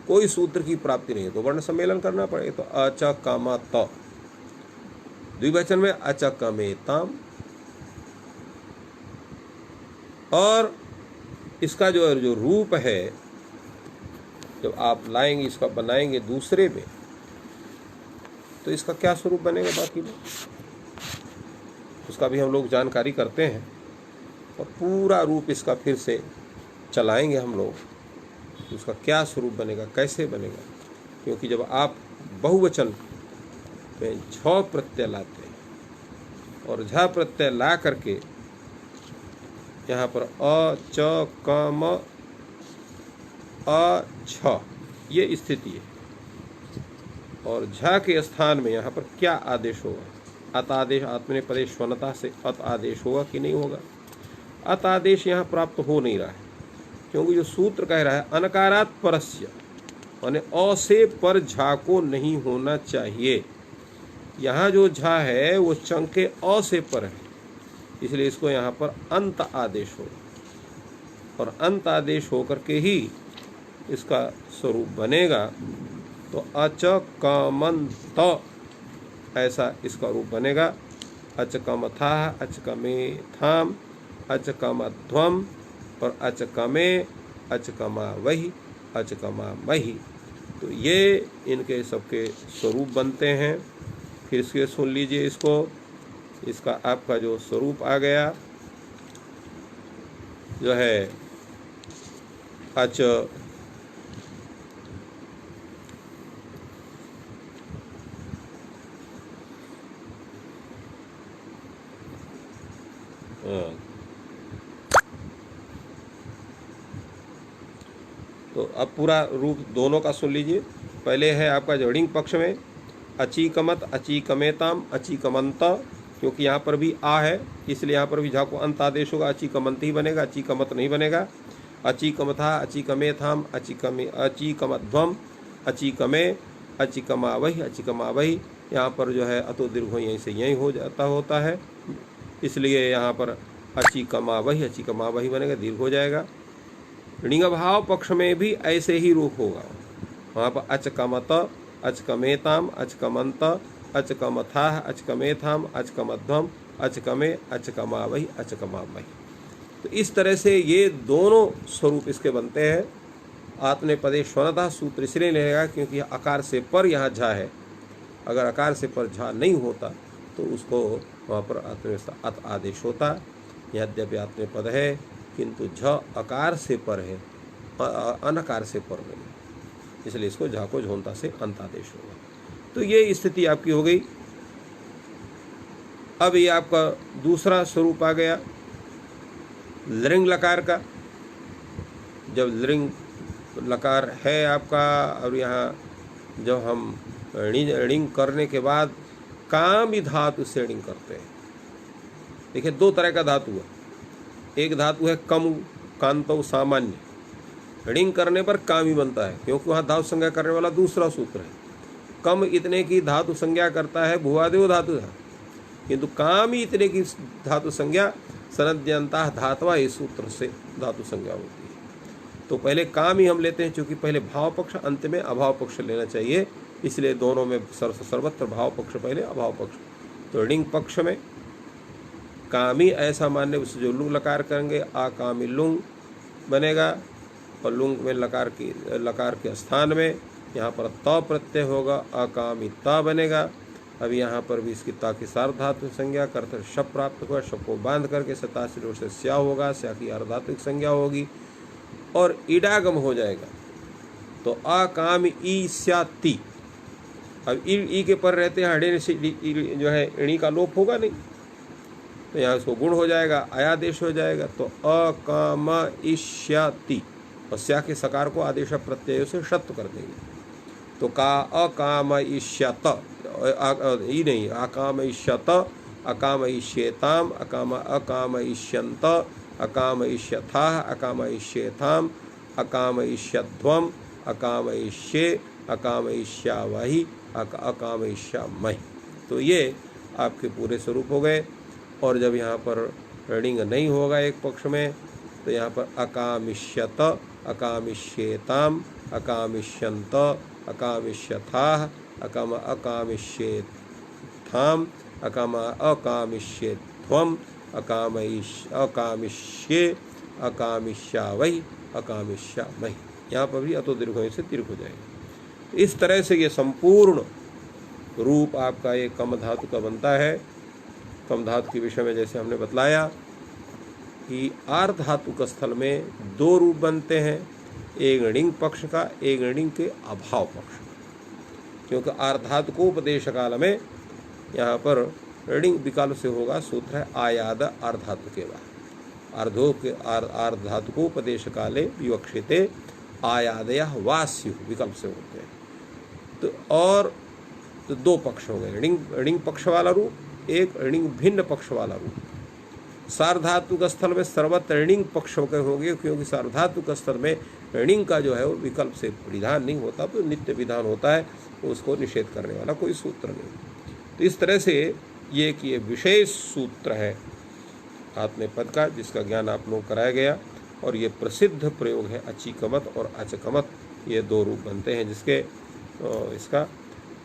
कोई सूत्र की प्राप्ति नहीं है, तो वर्ण सम्मेलन करना पड़ेगा। तो अ च कम त, द्विवचन में अच कमेताम। और इसका जो रूप है, जब आप लाएंगे, इसका बनाएंगे दूसरे में, तो इसका क्या स्वरूप बनेगा बाकी में, उसका भी हम लोग जानकारी करते हैं। और पूरा रूप इसका फिर से चलाएंगे हम लोग, उसका क्या स्वरूप बनेगा, कैसे बनेगा। क्योंकि जब आप बहुवचन में झ प्रत्यय लाते हैं और झ प्रत्यय ला करके यहाँ पर अ च क म अ छ ये स्थिति है। और झ के स्थान में यहाँ पर क्या आदेश होगा? अत आदेश आत्मनेपदे स्वनता से अत आदेश होगा कि नहीं होगा? अत आदेश यहाँ प्राप्त हो नहीं रहा है, क्योंकि जो सूत्र कह रहा है अनकारात् परस्य, माने अ से पर झा को नहीं होना चाहिए। यहाँ जो झा है वो चंके अ से पर है, इसलिए इसको यहाँ पर अंत आदेश होगा और अंत आदेश होकर के ही इसका स्वरूप बनेगा। तो अच कमंत ऐसा इसका रूप बनेगा। अच कमथा अच कमे थाम अच कमध्वम और अच कमे अच कमा वही अच कमा मही। तो ये इनके सबके स्वरूप बनते हैं। फिर से सुन लीजिए इसको, इसका आपका जो स्वरूप आ गया जो है अच तो अब पूरा रूप दोनों का सुन लीजिए। पहले है आपका जड़िंग पक्ष में अचीकमत अचीकमेताम अचीकमंत, क्योंकि यहाँ पर भी आ है इसलिए यहाँ पर भी झा को अंत आदेश होगा, अचीकमंत ही बनेगा, अचीकमत नहीं बनेगा। अचीकमथा अचीकमेथाम अचीकमध्वम अचीकमे अचीकमावही अचीकमावही। यहाँ पर जो है अतो दीर्घ यहीं से यहीं हो जाता होता है, इसलिए यहाँ पर अचीकमावही बनेगा, दीर्घ हो जाएगा। ऋण भाव पक्ष में भी ऐसे ही रूप होगा, वहाँ पर अचकमत अचकमेताम अचकमंत अचकमथा अचकमेथाम अचकमध्वम अचकमे अचकमावही अचकमावही। तो इस तरह से ये दोनों स्वरूप इसके बनते हैं। आत्मनेपदे स्वनतः सूत्र इसलिए रहेगा क्योंकि अकार से पर यहाँ झा है, अगर अकार से पर झा नहीं होता तो उसको वहाँ पर आत्मनेपद अत आदेश होता। यद्यपि आत्मनेपद है किंतु झ अकार से पर है, अनकार से पर नहीं, इसलिए इसको झा को झोंता से अंत आदेश होगा। तो ये स्थिति आपकी हो गई। अब ये आपका दूसरा स्वरूप आ गया लृंग लकार का। जब लृंग लकार है आपका और यहाँ जब हम ऋण करने के बाद कामी धातु से ऋण करते हैं। देखिए दो तरह का धातु है, एक धातु है कम कांतो सामान्य, ऋण करने पर कामी बनता है क्योंकि वहाँ धातु संज्ञा करने वाला दूसरा सूत्र है। कम इतने की धातु संज्ञा करता है भुवादेव धातु है, किंतु कामी इतने की धातु संज्ञा सनद्यंता धातवा इस सूत्र से धातु संज्ञा होती है। तो पहले काम ही हम लेते हैं, क्योंकि पहले भाव पक्ष अंत में अभाव पक्ष लेना चाहिए, इसलिए दोनों में सर्वत्र भाव पक्ष पहले अभाव पक्ष। तो ऋण पक्ष में कामी ऐसा मानने उससे जो लुंग लकार करेंगे आकामी लुंग बनेगा और लुंग में लकार के स्थान में यहाँ पर त प्रत्यय होगा, अकामी ता बनेगा। अब यहाँ पर भी इसकी ता की सार्ध धातु संज्ञा करते शप प्राप्त होगा, शप को बांध करके 87 रूप से स्या होगा, स्या की अर्धात्विक संज्ञा होगी और ईडागम हो जाएगा। तो अकामी ई स्याति। अब ई के पर रहते हैं हड़े से जो है इणी का लोप होगा नहीं, तो यहाँ उसको गुण हो जाएगा, आयादेश हो जाएगा। तो अकाम इष्याति और स्या के सकार को आदेश प्रत्यय से शत्व कर देंगे। तो का अकाम इष्यत ई नहीं, अकाम इष्यत अकाम इष्येताम अकाम इष्यंत अकाम इष्यथा अकाम इष्येथाम अकाम इष्यध्वम अकाम इष्ये अकाम इष्यावहि अकाम इष्यामहि। तो ये आपके पूरे स्वरूप हो गए। और जब यहाँ पर ऋणिंग नहीं होगा एक पक्ष में, तो यहाँ पर अकामिष्यत अकामिष्येताम अकामिष्यंत अकामिष्यथाः अकामिष्येथाम अकामिष्येध्वम अकामिष्ये अकामिष्यावहि अकामिष्यामहि। यहाँ पर भी अतो दीर्घ से दीर्घ हो जाएगा। इस तरह से ये संपूर्ण रूप आपका एक कम धातु का बनता है। कम धातु के विषय में जैसे हमने बतलाया कि आर्ध धातु का स्थल में दो रूप बनते हैं, एक ऋण पक्ष का, एक ऋण के अभाव पक्ष का। क्योंकि आर्धातुकोपदेश काल में यहाँ पर ऋणिंग विकल्प से होगा। सूत्र है आयाद आर्धातु के बाद आर्धातुकोपदेश काले विवक्षिते आयादयः वा स्युः विकल्प से होते हैं। तो दो पक्ष हो गए, ऋणिंग पक्ष वाला रूप, एक ऋणिंग भिन्न पक्ष वाला रूप। सार्वधातुक स्थल में सर्वत्र ऋणिंग पक्ष होंगे, क्योंकि सार्वधातुक स्थल में ऋणिंग का जो है वो विकल्प से विधान नहीं होता, तो नित्य विधान होता है, उसको निषेध करने वाला कोई सूत्र नहीं। तो इस तरह से ये विशेष सूत्र है आत्मनेपद का, जिसका ज्ञान आप लोगों को कराया गया। और ये प्रसिद्ध प्रयोग है अचीकमत और अचकमत, ये दो रूप बनते हैं जिसके इसका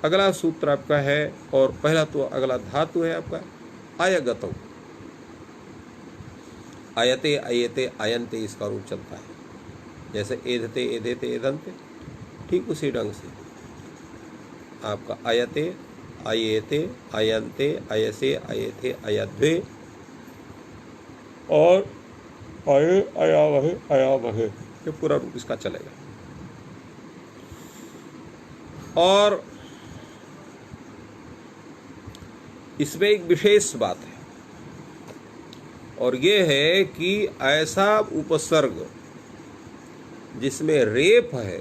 अगला सूत्र आपका है। और पहला तो अगला धातु है आपका आयगतौ, आयते अयते अयंते इसका रूप चलता है, जैसे एधते एधेते एधंते, ठीक उसी ढंग से आपका अयते अयेते अयंते अयसे अयेथे अयध्वे और अये अयावहे अयावहे, ये पूरा रूप इसका चलेगा। और इसमें एक विशेष बात है, और ये है कि ऐसा उपसर्ग जिसमें रेप है,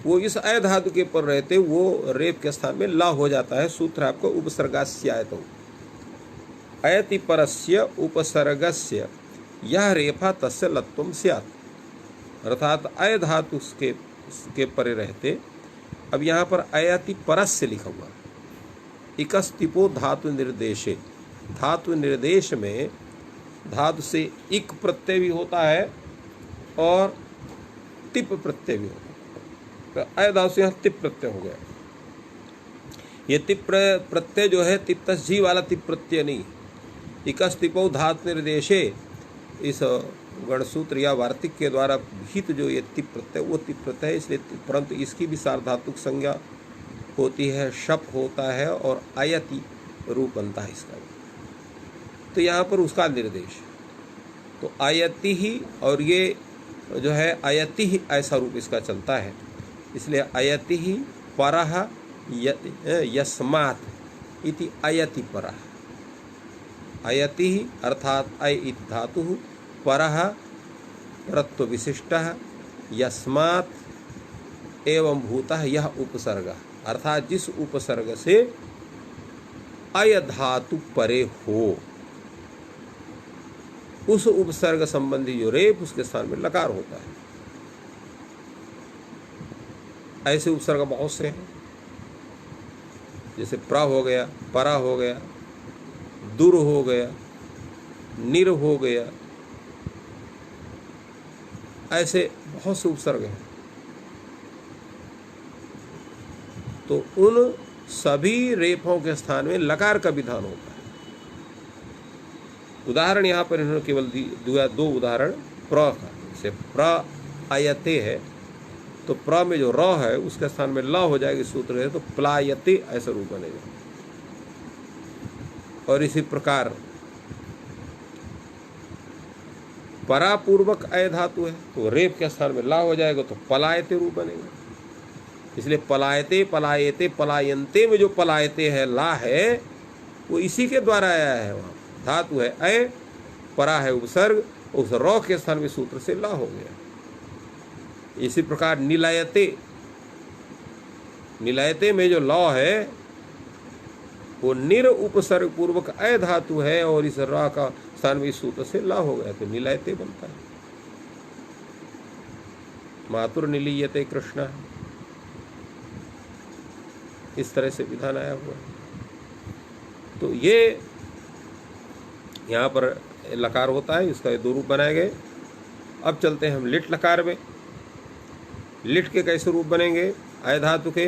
वो इस अय धातु के पर रहते वो रेप के स्थान में ला हो जाता है। सूत्र आपको उपसर्गास्यायतो, अयति परस्य उपसर्गस्य यह रेफा तस्य लत्वम स्यात्, अर्थात अय धातु के परे रहते। अब यहाँ पर अयति परस्य लिखा हुआ, इकस्तिपो धातु निर्देशे, धातु निर्देश में धातु से इक प्रत्यय भी होता है और तिप प्रत्यय भी होता है। तो अय धातु से यहाँ तिप प्रत्यय हो गया। ये तिप प्रत्यय जो है तिप्तजी वाला तिप प्रत्यय नहीं, इकस्तिपो धातु निर्देशे, इस गणसूत्र या वार्तिक के द्वारा भीत जो ये तिप प्रत्यय वो तिप प्रत्यय है, इसलिए परंतु इसकी भी सार्वधातुक संज्ञा होती है, शप होता है और अयति रूप बनता है इसका। तो यहाँ पर उसका निर्देश, तो अयति ही, और ये जो है अयति ही ऐसा रूप इसका चलता है, इसलिए अयति ही परः यस्मात् इति अयति परः, अयति ही अर्थात अय इति धातुः, परः परत्व विशिष्टः, यस्मात् एवं भूतः यह उपसर्ग, अर्थात जिस उपसर्ग से अय धातु परे हो, उस उपसर्ग संबंधी जो रेप उसके स्थान में लकार होता है। ऐसे उपसर्ग बहुत से हैं, जैसे प्र हो गया, परा हो गया, दुर हो गया, निर हो गया, ऐसे बहुत से उपसर्ग हैं। तो उन सभी रेफों के स्थान में लकार का विधान होता है। उदाहरण यहाँ पर इन्होंने केवल दिया दो उदाहरण प्र का, जैसे प्र आयते है, तो प्र में जो र है उसके स्थान में ल हो जाएगी, सूत्र है तो प्लायते ऐसा रूप बनेगा। और इसी प्रकार परापूर्वक अय धातु है, तो रेप के स्थान में ला हो जाएगा, तो पलायते रूप बनेगा। इसलिए पलायते पलायते पलायंते में जो पलायते है ला है, वो इसी के द्वारा आया है। वहाँ धातु है अय, परा है उपसर्ग, उस रौ के स्थान में सूत्र से ला हो गया। इसी प्रकार निलयते, निलयते में जो लौ है वो निर उपसर्ग पूर्वक अय धातु है, और इस रा का स्थान में सूत्र से ला हो गया, तो निलयते बनता है। मातुर निलीयते कृष्ण, इस तरह से विधान आया हुआ है। तो ये यहाँ पर लकार होता है, इसका ये दो रूप बनाए गए। अब चलते हैं हम लिट लकार में। लिट के कैसे रूप बनेंगे? अय धातु के,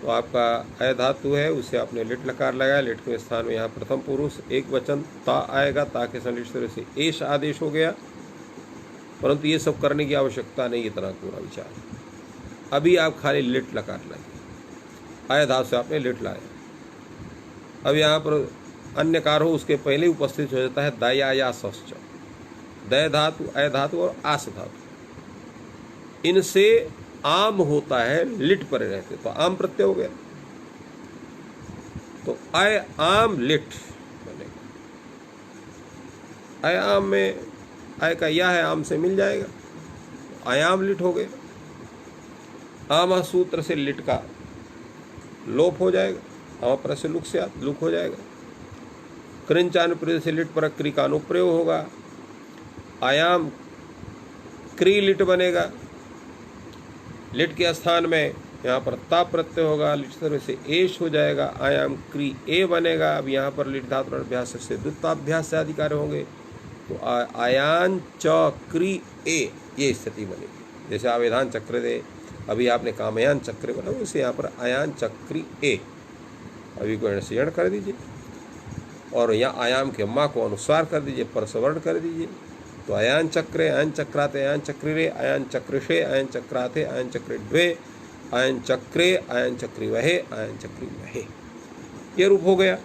तो आपका अय धातु है, उसे आपने लिट लकार लगाया। लिट के स्थान में यहाँ प्रथम पुरुष एक वचन ता आएगा, ता के सनिष्ठ से एश आदेश हो गया। परंतु ये सब करने की आवश्यकता नहीं, इतना पूरा विचार। अभी आप खाली लिट लकार लाइए, अय धातु से आपने लिट लाया। अब यहाँ पर अन्य कार हो उसके पहले उपस्थित हो जाता है दया या सश्च, दय धातु, अय धातु और आस धातु। इनसे आम होता है लिट पर रहते, तो आम प्रत्यय हो गया। तो अय आम लिट बनेगा। अय आम में अय का या है, आम से मिल जाएगा, आयाम लिट हो गया। आम सूत्र से लिट का लोप हो जाएगा, आम पर से लुक से लुक हो जाएगा। कृंचानुप्रयोग से लिट पर क्री का अनुप्रयोग होगा, आयाम क्री लिट बनेगा। लिट के स्थान में यहाँ पर ता प्रत्यय होगा, लिट तरह से एश हो जाएगा, आयाम क्री ए बनेगा। अब यहाँ पर लिट धातु अभ्यास से द्विताभ्यास से अधिकार होंगे, तो आयान च क्री ए, ये स्थिति बनेगी। जैसे आवेदान चक्र दे, अभी आपने कामयान चक्र बना, उसे यहाँ पर आयान चक्री ए, अभी को ऋण कर दीजिए और यहाँ आयाम के माँ को अनुस्वार कर दीजिए, परसवर्ण कर दीजिए। तो अयान चक्रे, अयन चक्राते, अयन चक्रिरे, अयन चक्रिषे, अयन चक्राते, अयन चक्रे द्वे, अयन चक्रे, अयन चक्री वहे, अयन चक्री वहे, ये रूप हो गया।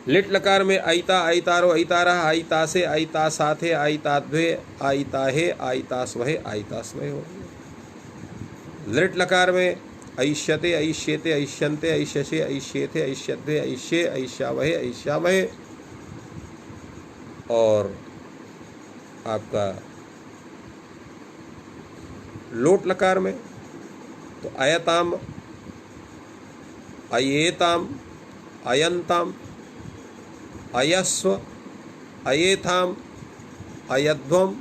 लिट लकार में अयिता, अयितारो, अयितारा, अयितासे, अयितासाथे, अयिताद्वे, अयिताहे, अयितास्वहे, अयितास्वहे हो गया। लिट लकार में ऐष्यते, ऐष्येते, ऐष्यन्ते, ऐष्यसे, ऐष्येथे, ऐष्यद्वे, ऐष्ये, ऐष्यावहे, ऐष्यावहे। और आपका लोट लकार में तो अयताम, अयेताम, अयंताम, अयस्व, अयेथाम, अयध्वम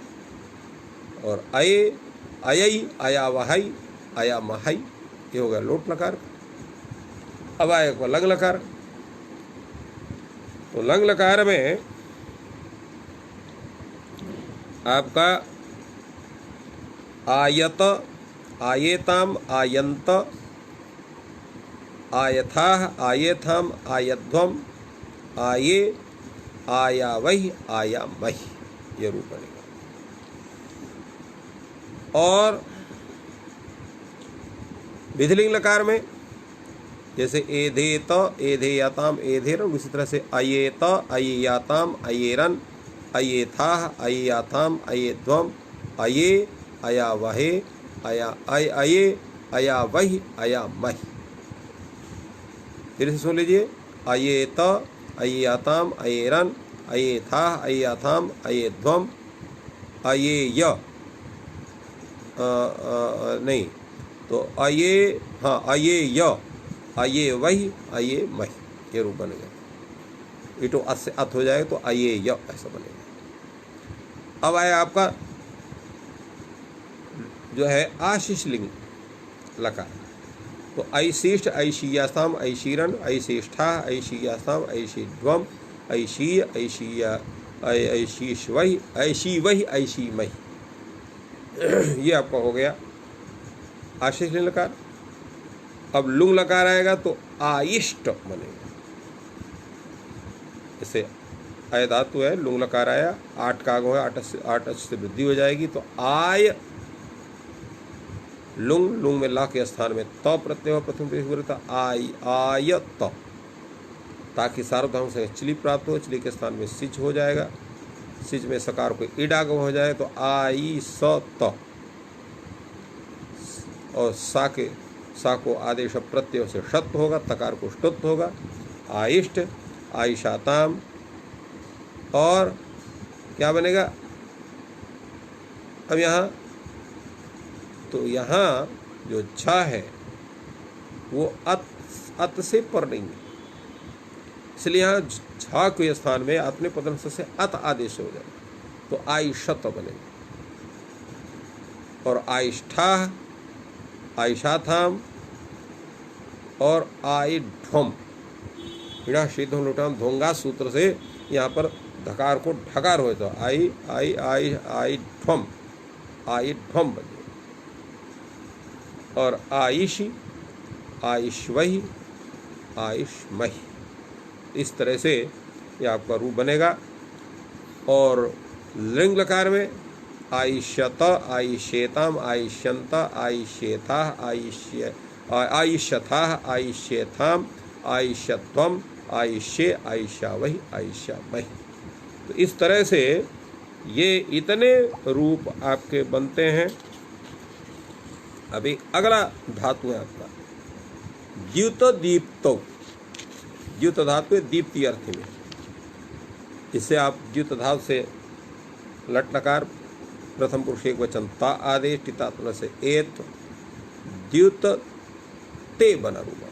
और अये, अयई, अयावहई, अयामहई, ये हो गया लोट लकार। अब आएगा लंग लकार। तो लंग लकार में आपका आयत, आयेताम, आयंत, आयथाह, आयेथाम, आयध्वम, आये, आयावहि, आयामहि, ये रूप बनेगा। और विधिलिंग लकार में जैसे एधेत, एधेयताम, एधेरन, उसी तरह से अयेत, अयेयाताम, अयेरन, अयेथाह, अयेयाथाम, अयेध्वम, अये, अयावहे, अये, अयावहि, अयामहि। फिर से सुन लीजिए, अयेत, अयेयाताम, अयेरन, अयेथाह, अयेयाथाम, अयेध्वम, अयेय, नहीं तो अये, हाँ अयेय, अयेवहि, अयेमहि, ये रूप बनेगा। इटो अत से अत हो जाएगा तो अयेय ऐसा बनेगा। अब आया आपका जो है आशीष लिंग लकार। तो ऐशिष्ट, ऐशीयास्ताम, ऐशीरन, ऐशिष्ठा, ऐशीयास्ताम, ऐशीध्वम, ऐशीय, ऐशीया, ऐशीष्वहि, ऐशीवहि, ऐशीमहि, ये आपका हो गया आशीष लिंग लकार। अब लुंग लकार आएगा तो आयिष्ट बनेगा। जैसे अय धातु है, लुंग लकार आया, 8 का आगम है, 8 से वृद्धि हो जाएगी, तो आय लुंग, लुंग में ला के स्थान में त प्रत्यय हो, प्रथम पुरुष आय, आयत, ताकि सार्वधातुक से चिली प्राप्त हो, चिली के स्थान में सिच हो जाएगा, सिच में सकार को ईड आगम हो जाए तो आई स त, और सा को आदेश प्रत्यय से षत्व होगा, तकार को ष्टुत्व होगा, आयिष्ट, आयिषाताम। और क्या बनेगा अब यहाँ, तो यहाँ जो छा है वो अत से पर नहीं है, इसलिए यहाँ झा के स्थान में अपने पदंश से अत आदेश हो जाएगा, तो आयिषत बनेगा। और आयिष्ठा, आयिषाथाम और आयिढ्वम, हिड़ा शीधम लुटाम धोंगा सूत्र से यहाँ पर धकार को ढकार हो, तो आई आई आई आयिढ्वम, आयिढ्वम बनेगा। और आयिषी, आयिष्वहि, आयिष्महि, इस तरह से ये आपका रूप बनेगा। और लिंग लकार में आयिष्यत, आयिष्येताम, आयिष्यंत, आयिष्येथा, आयिष्यथा, आयिष्येथाम, आयिष्यत्वम, आयिष्ये, आयिष्यावहि, आयिष्यामहि। तो इस तरह से ये इतने रूप आपके बनते हैं अभी अगला धातु है आपका द्युत दीप्तो। द्युत धातु है दीप्ति अर्थ में। इससे आप द्युत धातु से लट लकार प्रथम पुरुष एक वचन ता आदेश टितात्मन से एत द्युत ते बना रूपा।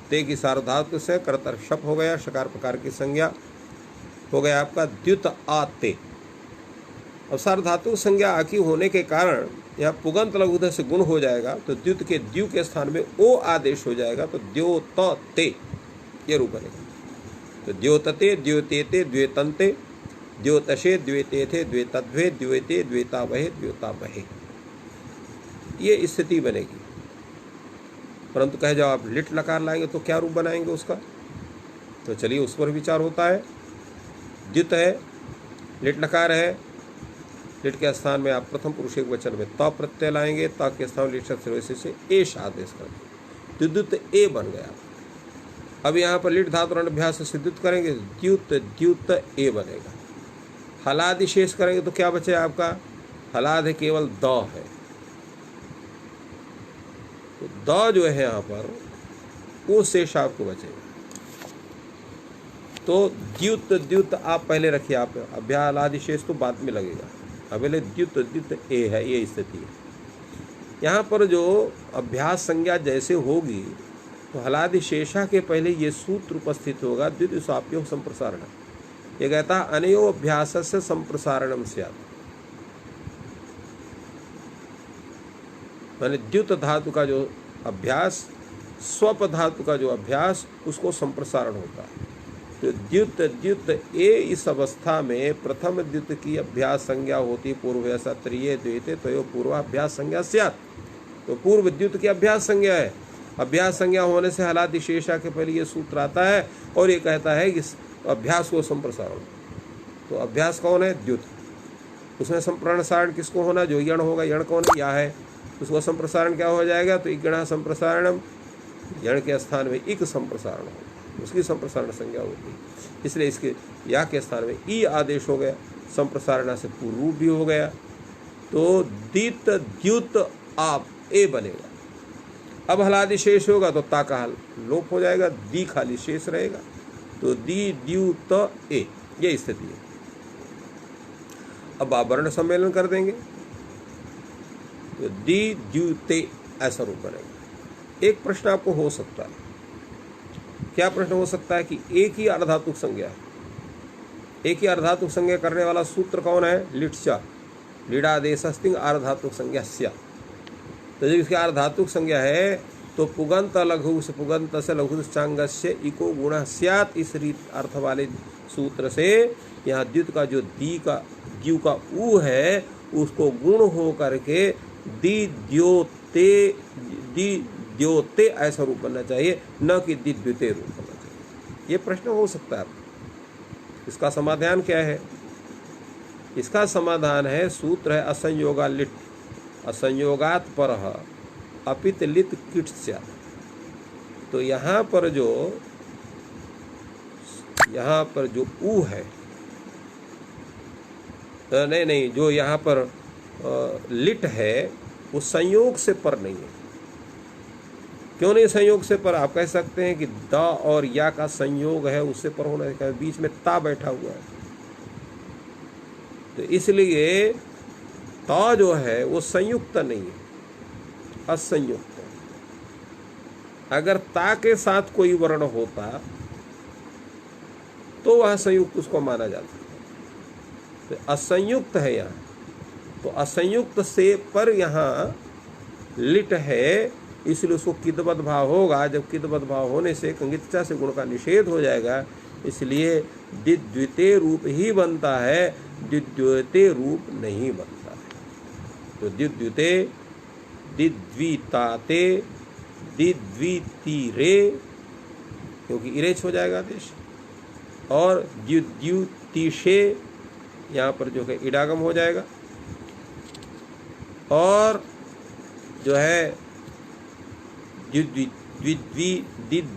ते की सार्वधातु से कर्तर शप हो गया, शकार प्रकार की संज्ञा हो गया आपका द्युत आते। अब सार्वधातु संज्ञा आकी होने के कारण यहाँ पुगंत लघुध से गुण हो जाएगा, तो द्युत के द्यु के स्थान में ओ आदेश हो जाएगा, तो द्योत ते ये रूप बनेगा। तो द्योतते द्योतेते द्वेतन्ते द्योतशे द्वेतेथे द्वेतद्वे द्वेते द्वेतावहे द्योतावहे, ये स्थिति बनेगी। परंतु कहे जब आप लिट लकार लाएंगे तो क्या रूप बनाएंगे उसका, तो चलिए उस पर विचार होता है। द्युत है, लिट लकार है, लिट के स्थान में आप प्रथम पुरुष एक वचन में त प्रत्यय लाएंगे, त के स्थान लिट से एश आदेश करेंगे, द्युत ए बन गया। अब यहाँ पर लिट धातु अभ्यास से द्युत करेंगे, द्युत द्युत ए बनेगा। हलादि शेष करेंगे तो क्या बचे आपका, हलाद है केवल द है, तो द जो है यहाँ पर वो शेष आपको बचेगा। तो द्युत द्युत आप पहले रखिए, आप अभ्या हलादि शेष तो बाद में लगेगा, अबले द्युत द्युत ए है, ये स्थिति है। यहाँ पर जो अभ्यास संज्ञा जैसे होगी तो हलादि शेषा के पहले ये सूत्र उपस्थित होगा, द्वितीय स्वाप्योग संप्रसारण। ये कहता है अनयो अभ्यास से संप्रसारणम स्यात्, माने द्युत धातु का जो अभ्यास, स्वप धातु का जो अभ्यास, उसको संप्रसारण होता है। तो द्युत द्युत ए इस अवस्था में प्रथम द्युत की अभ्यास संज्ञा होती, पूर्व ऐसा त्रिये द्वेते तयो पूर्वाभ्यास संज्ञा स्यात्। तो पूर्व द्युत की अभ्यास संज्ञा है, अभ्यास संज्ञा होने से हलादि शेषा के पहले ये सूत्र आता है और ये कहता है कि अभ्यास को संप्रसारण। तो अभ्यास कौन है, द्युत, उसमें संप्रसारण किसको होना, जो यण होगा, यण कौन है, या है, उसको संप्रसारण क्या हो जाएगा, तो इगणा संप्रसारणम, यण के स्थान में इक संप्रसारण होगा, उसकी संप्रसारण संज्ञा होगी। इसलिए इसके या के स्थान में ई आदेश हो गया, संप्रसारण से पूर्व रूप भी हो गया, तो दित द्युत आप ए बनेगा। अब हलादि शेष होगा तो ता का लोप हो जाएगा, दी खाली शेष रहेगा, तो दी द्युत ए, ये स्थिति है। अब आप वर्ण सम्मेलन कर देंगे तो दी द्युते ऐसा रूप बनेगा। एक प्रश्न आपको हो सकता है, क्या प्रश्न हो सकता है कि एक ही अर्धातुक संज्ञा है, एक ही अर्धातुक संज्ञा करने वाला सूत्र कौन है, लिट्चा, लीडादेशस्तिंग अर्धातुक संज्ञा स्या। तो जब इसकी अर्धातुक संज्ञा है तो पुगंत लघु से पुगंत से लघु चांगस्य इको गुण स्यात्, इस रीत अर्थ वाले सूत्र से यहाँ द्युत का जो दी का द्यु का ऊ है उसको गुण हो करके दी द्योते ऐसा रूप बनना चाहिए, न कि दी द्युते रूप बनना चाहिए। ये प्रश्न हो सकता है। इसका समाधान क्या है, इसका समाधान है, सूत्र है असंयोगा लिट, असंयोगात परः अपित लित किट स्यात्। तो यहाँ पर जो ऊ है, नहीं, जो यहाँ पर लिट है वो संयोग से पर नहीं है। क्यों नहीं संयोग से पर, आप कह सकते हैं कि द और या का संयोग है, उससे पर होना है, बीच में ता बैठा हुआ है, तो इसलिए ता जो है वो संयुक्त नहीं है, असंयुक्त है। अगर ता के साथ कोई वर्ण होता तो वह संयुक्त उसको माना जाता है, तो असंयुक्त है यहाँ, तो असंयुक्त से पर यहाँ लिट है, इसलिए उसको किदवत भाव होगा। जब किदवत भाव होने से कंगितचा से गुण का निषेध हो जाएगा, इसलिए द्वितीय रूप ही बनता है, द्वितीय रूप नहीं बनता है। तो द्वितीय दिद्विताते दिद्वितीरे, क्योंकि इरेच हो जाएगा आदेश, और द्युतिशे यहाँ पर जो है इडागम हो जाएगा, और जो है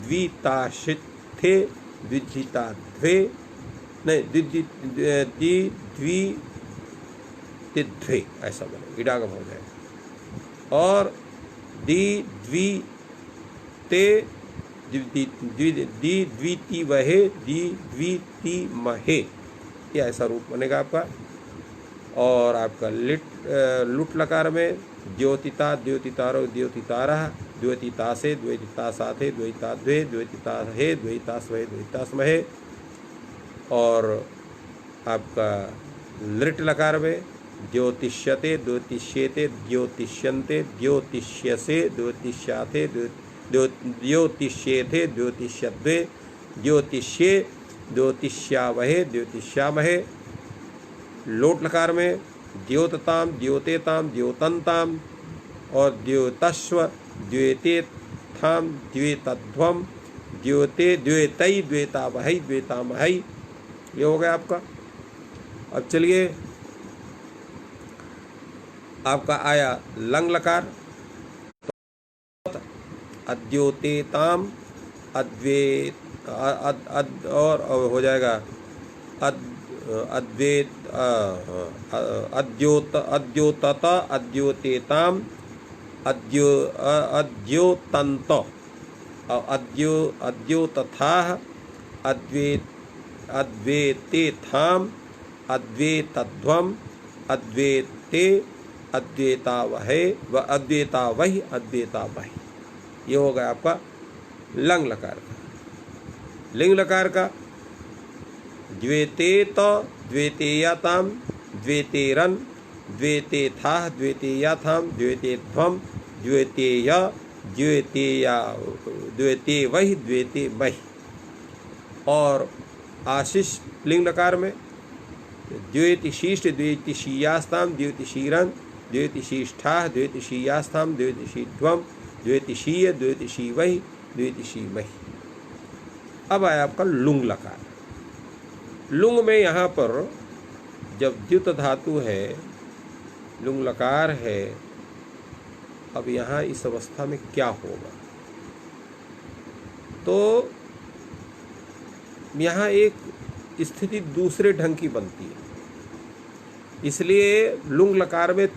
द्विद्विताशिथे द्विद्विताध्वे, नहीं द्विद्वितिध्वे ऐसा बने, इडागम हो जाएगा। और द्विते द्वितीवहे द्वितीमहे, ये ऐसा रूप बनेगा आपका। और आपका लुट लकार में द्योतिता द्योतितारो द्योतितारः द्योतितासे द्वैतितासाथे द्वैताद्वे द्वैतिताहे द्वैतास्महे द्वैतास्महे। और आपका लृट लकार में द्योतिष्यते द्योतिष्येते द्योतिष्यन्ते द्योतिष्यसे द्योतिष्याथे द्योतिष्येथे द्योतिष्यद्वे द्योतिष्ये द्योतिष्यावहे द्योतिष्यामहे। लोट लकार में द्योतताम द्योतेताम द्योतन्ताम और द्योतस्व द्वेतेथाम द्वेतध्वम द्योते द्वेतई द्वेतावहै द्वेतामहै, ये हो गया आपका। अब चलिए आपका आया लंग लकार, अद्योतेताम अद्वेत और हो जाएगा अद्वैत अद्योतत अद्योतेताम अद्योतंत अद्योतथाः अद्वेतेथाम अद्वेतध्वम अद्वेते अद्वेतावहे व अद्वेतावहि अद्वेतावहि, ये हो गया आपका लंग लकार का। लिंग लकार का द्वेतेत द्वेतेयाताम द्वेतेरन द्वेतेथाः द्वेतेयाथाम द्वेतेध्वम द्वेतेय द्वेतेया द्वेतेवहि द्वेतेमहि। और आशीष लिंग लकार में द्वेतिशीष्ट द्वेतिशीयास्ताम द्वेतिशीरन द्वेतिशीष्ठाः द्वेतिशीयास्ताम द्वेतिशीध्वम द्वेतिशीय द्वेतिशीवहि द्वेतिशीमहि। अब आया आपका लुंग लकार। लुंग में यहाँ पर जब द्युत धातु है, लुंग लकार है, अब यहाँ इस अवस्था में क्या होगा, तो यहाँ एक स्थिति दूसरे ढंग की बनती है। इसलिए लुंग लकार में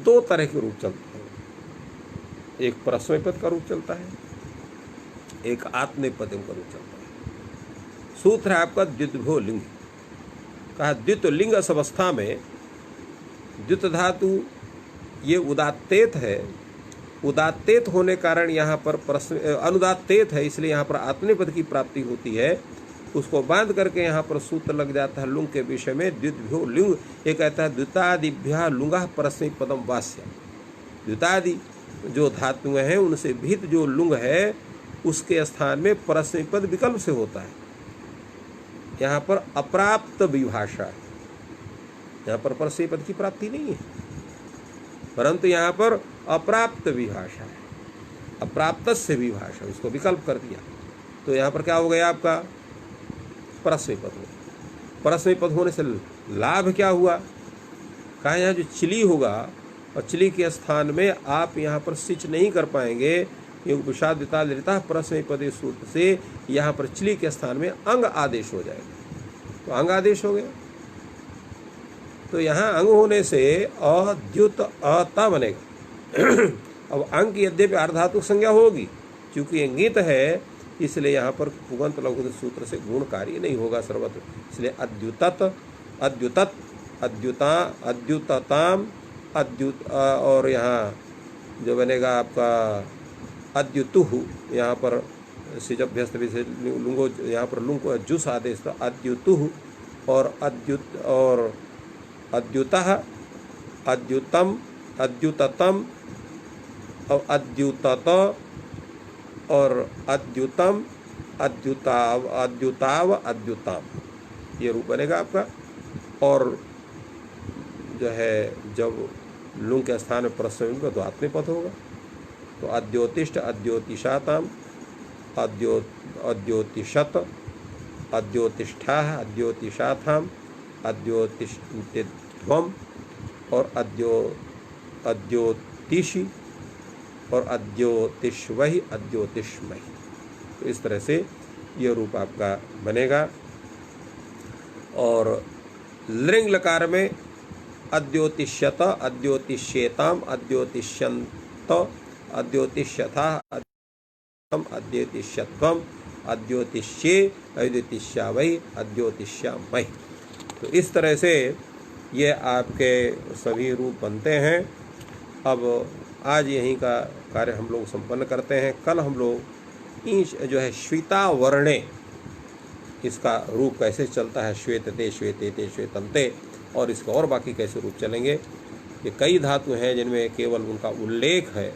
दो तरह के रूप चलते हैं, एक परस्मैपद का रूप चलता है, एक आत्मनेपद का रूप चलता है। सूत्र है आपका द्वित्वो लिंग। कहा द्वित लिंग इस अवस्था में द्युत धातु ये उदात्तेत है, उदात्तेत होने कारण यहाँ पर अनुदात्तेत है, इसलिए यहाँ पर आत्मनेपद की प्राप्ति होती है। उसको बांध करके यहाँ पर सूत्र लग जाता है लुंग के विषय में। द्वित्वो लिंग ये कहता है द्वितादिभ्यः लुंगः परस्मैपदम वास्य। द्वितादि जो धातुएं हैं उनसे भिन्न जो लुंग है उसके स्थान में परस्मैपद विकल्प से होता है। यहाँ पर अप्राप्त विभाषा है, यहाँ पर परस्मैपद की प्राप्ति नहीं है, परंतु यहाँ पर अप्राप्त विभाषा है, अप्राप्त से विभाषा, उसको विकल्प कर दिया। तो यहाँ पर क्या हो गया आपका परस्मैपद हो। परस्मैपद होने से लाभ क्या हुआ, कहा यहाँ जो चिली होगा और चिली के स्थान में आप यहाँ पर सिच नहीं कर पाएंगे, विषाद विता परस्मैपदे सूत्र से यहाँ पर चिली के स्थान में अंग आदेश हो जाएगा, तो अंग आदेश हो गया। तो यहाँ अंग होने से अद्युत अता बनेगा। अब अंग की यद्यपि अर्धातुक संज्ञा होगी, चूंकि अंगित है इसलिए यहाँ पर पुगंत लघु सूत्र से गुण कार्य नहीं होगा सर्वत्र, इसलिए अद्युतत अद्युतत अद्युता अद्युतताम अद्युत और यहाँ जो बनेगा आपका अद्युतुः, यहाँ पर सिजभ्यस्त विषय लुंगो, यहाँ पर लुंग को जुस आदेश था अद्युतुः और अद्युतः अद्युतम अद्युततम और अद्युतत और अद्युतम अद्युताव अद्युताव अद्युताम, ये रूप बनेगा आपका। और जो है जब लुंग के स्थान में प्रश्न होगा तो आत्मनेपद होगा, तो अद्योतिष्ठ अद्योतिषाताम अद्योतिषत अद्योतिष्ठाः अद्योतिषाथाम अद्योतिष्ठध्वम और अद्योतिषि और अद्योतिष्वहि अद्योतिष्महि। तो इस तरह से यह रूप आपका बनेगा। और लिंग लकार में अद्योतिष्यत अद्योतिष्येताम अद्योतिष्यन्त अद्योतिष्यथा अद्योतिष्यत्वम अद्योतिष्ये अद्योतिष्यावै अद्योतिष्यामय। तो इस तरह से ये आपके सभी रूप बनते हैं। अब आज यहीं का कार्य हम लोग संपन्न करते हैं। कल हम लोग जो है श्वेतावर्णे इसका रूप कैसे चलता है, श्वेतते श्वेतेते श्वेतंते, और इसका और बाकी कैसे रूप चलेंगे। ये कई धातु हैं जिनमें केवल उनका उल्लेख है,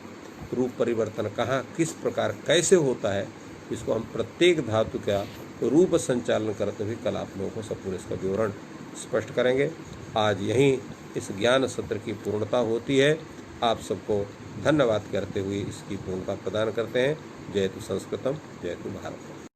रूप परिवर्तन कहाँ किस प्रकार कैसे होता है, इसको हम प्रत्येक धातु का रूप संचालन करते हुए कल आप लोगों को संपूर्ण इसका विवरण स्पष्ट करेंगे। आज यहीं इस ज्ञान सत्र की पूर्णता होती है। आप सबको धन्यवाद करते हुए इसकी पूर्णता प्रदान करते हैं। जयतु संस्कृतम, जयतु भारत।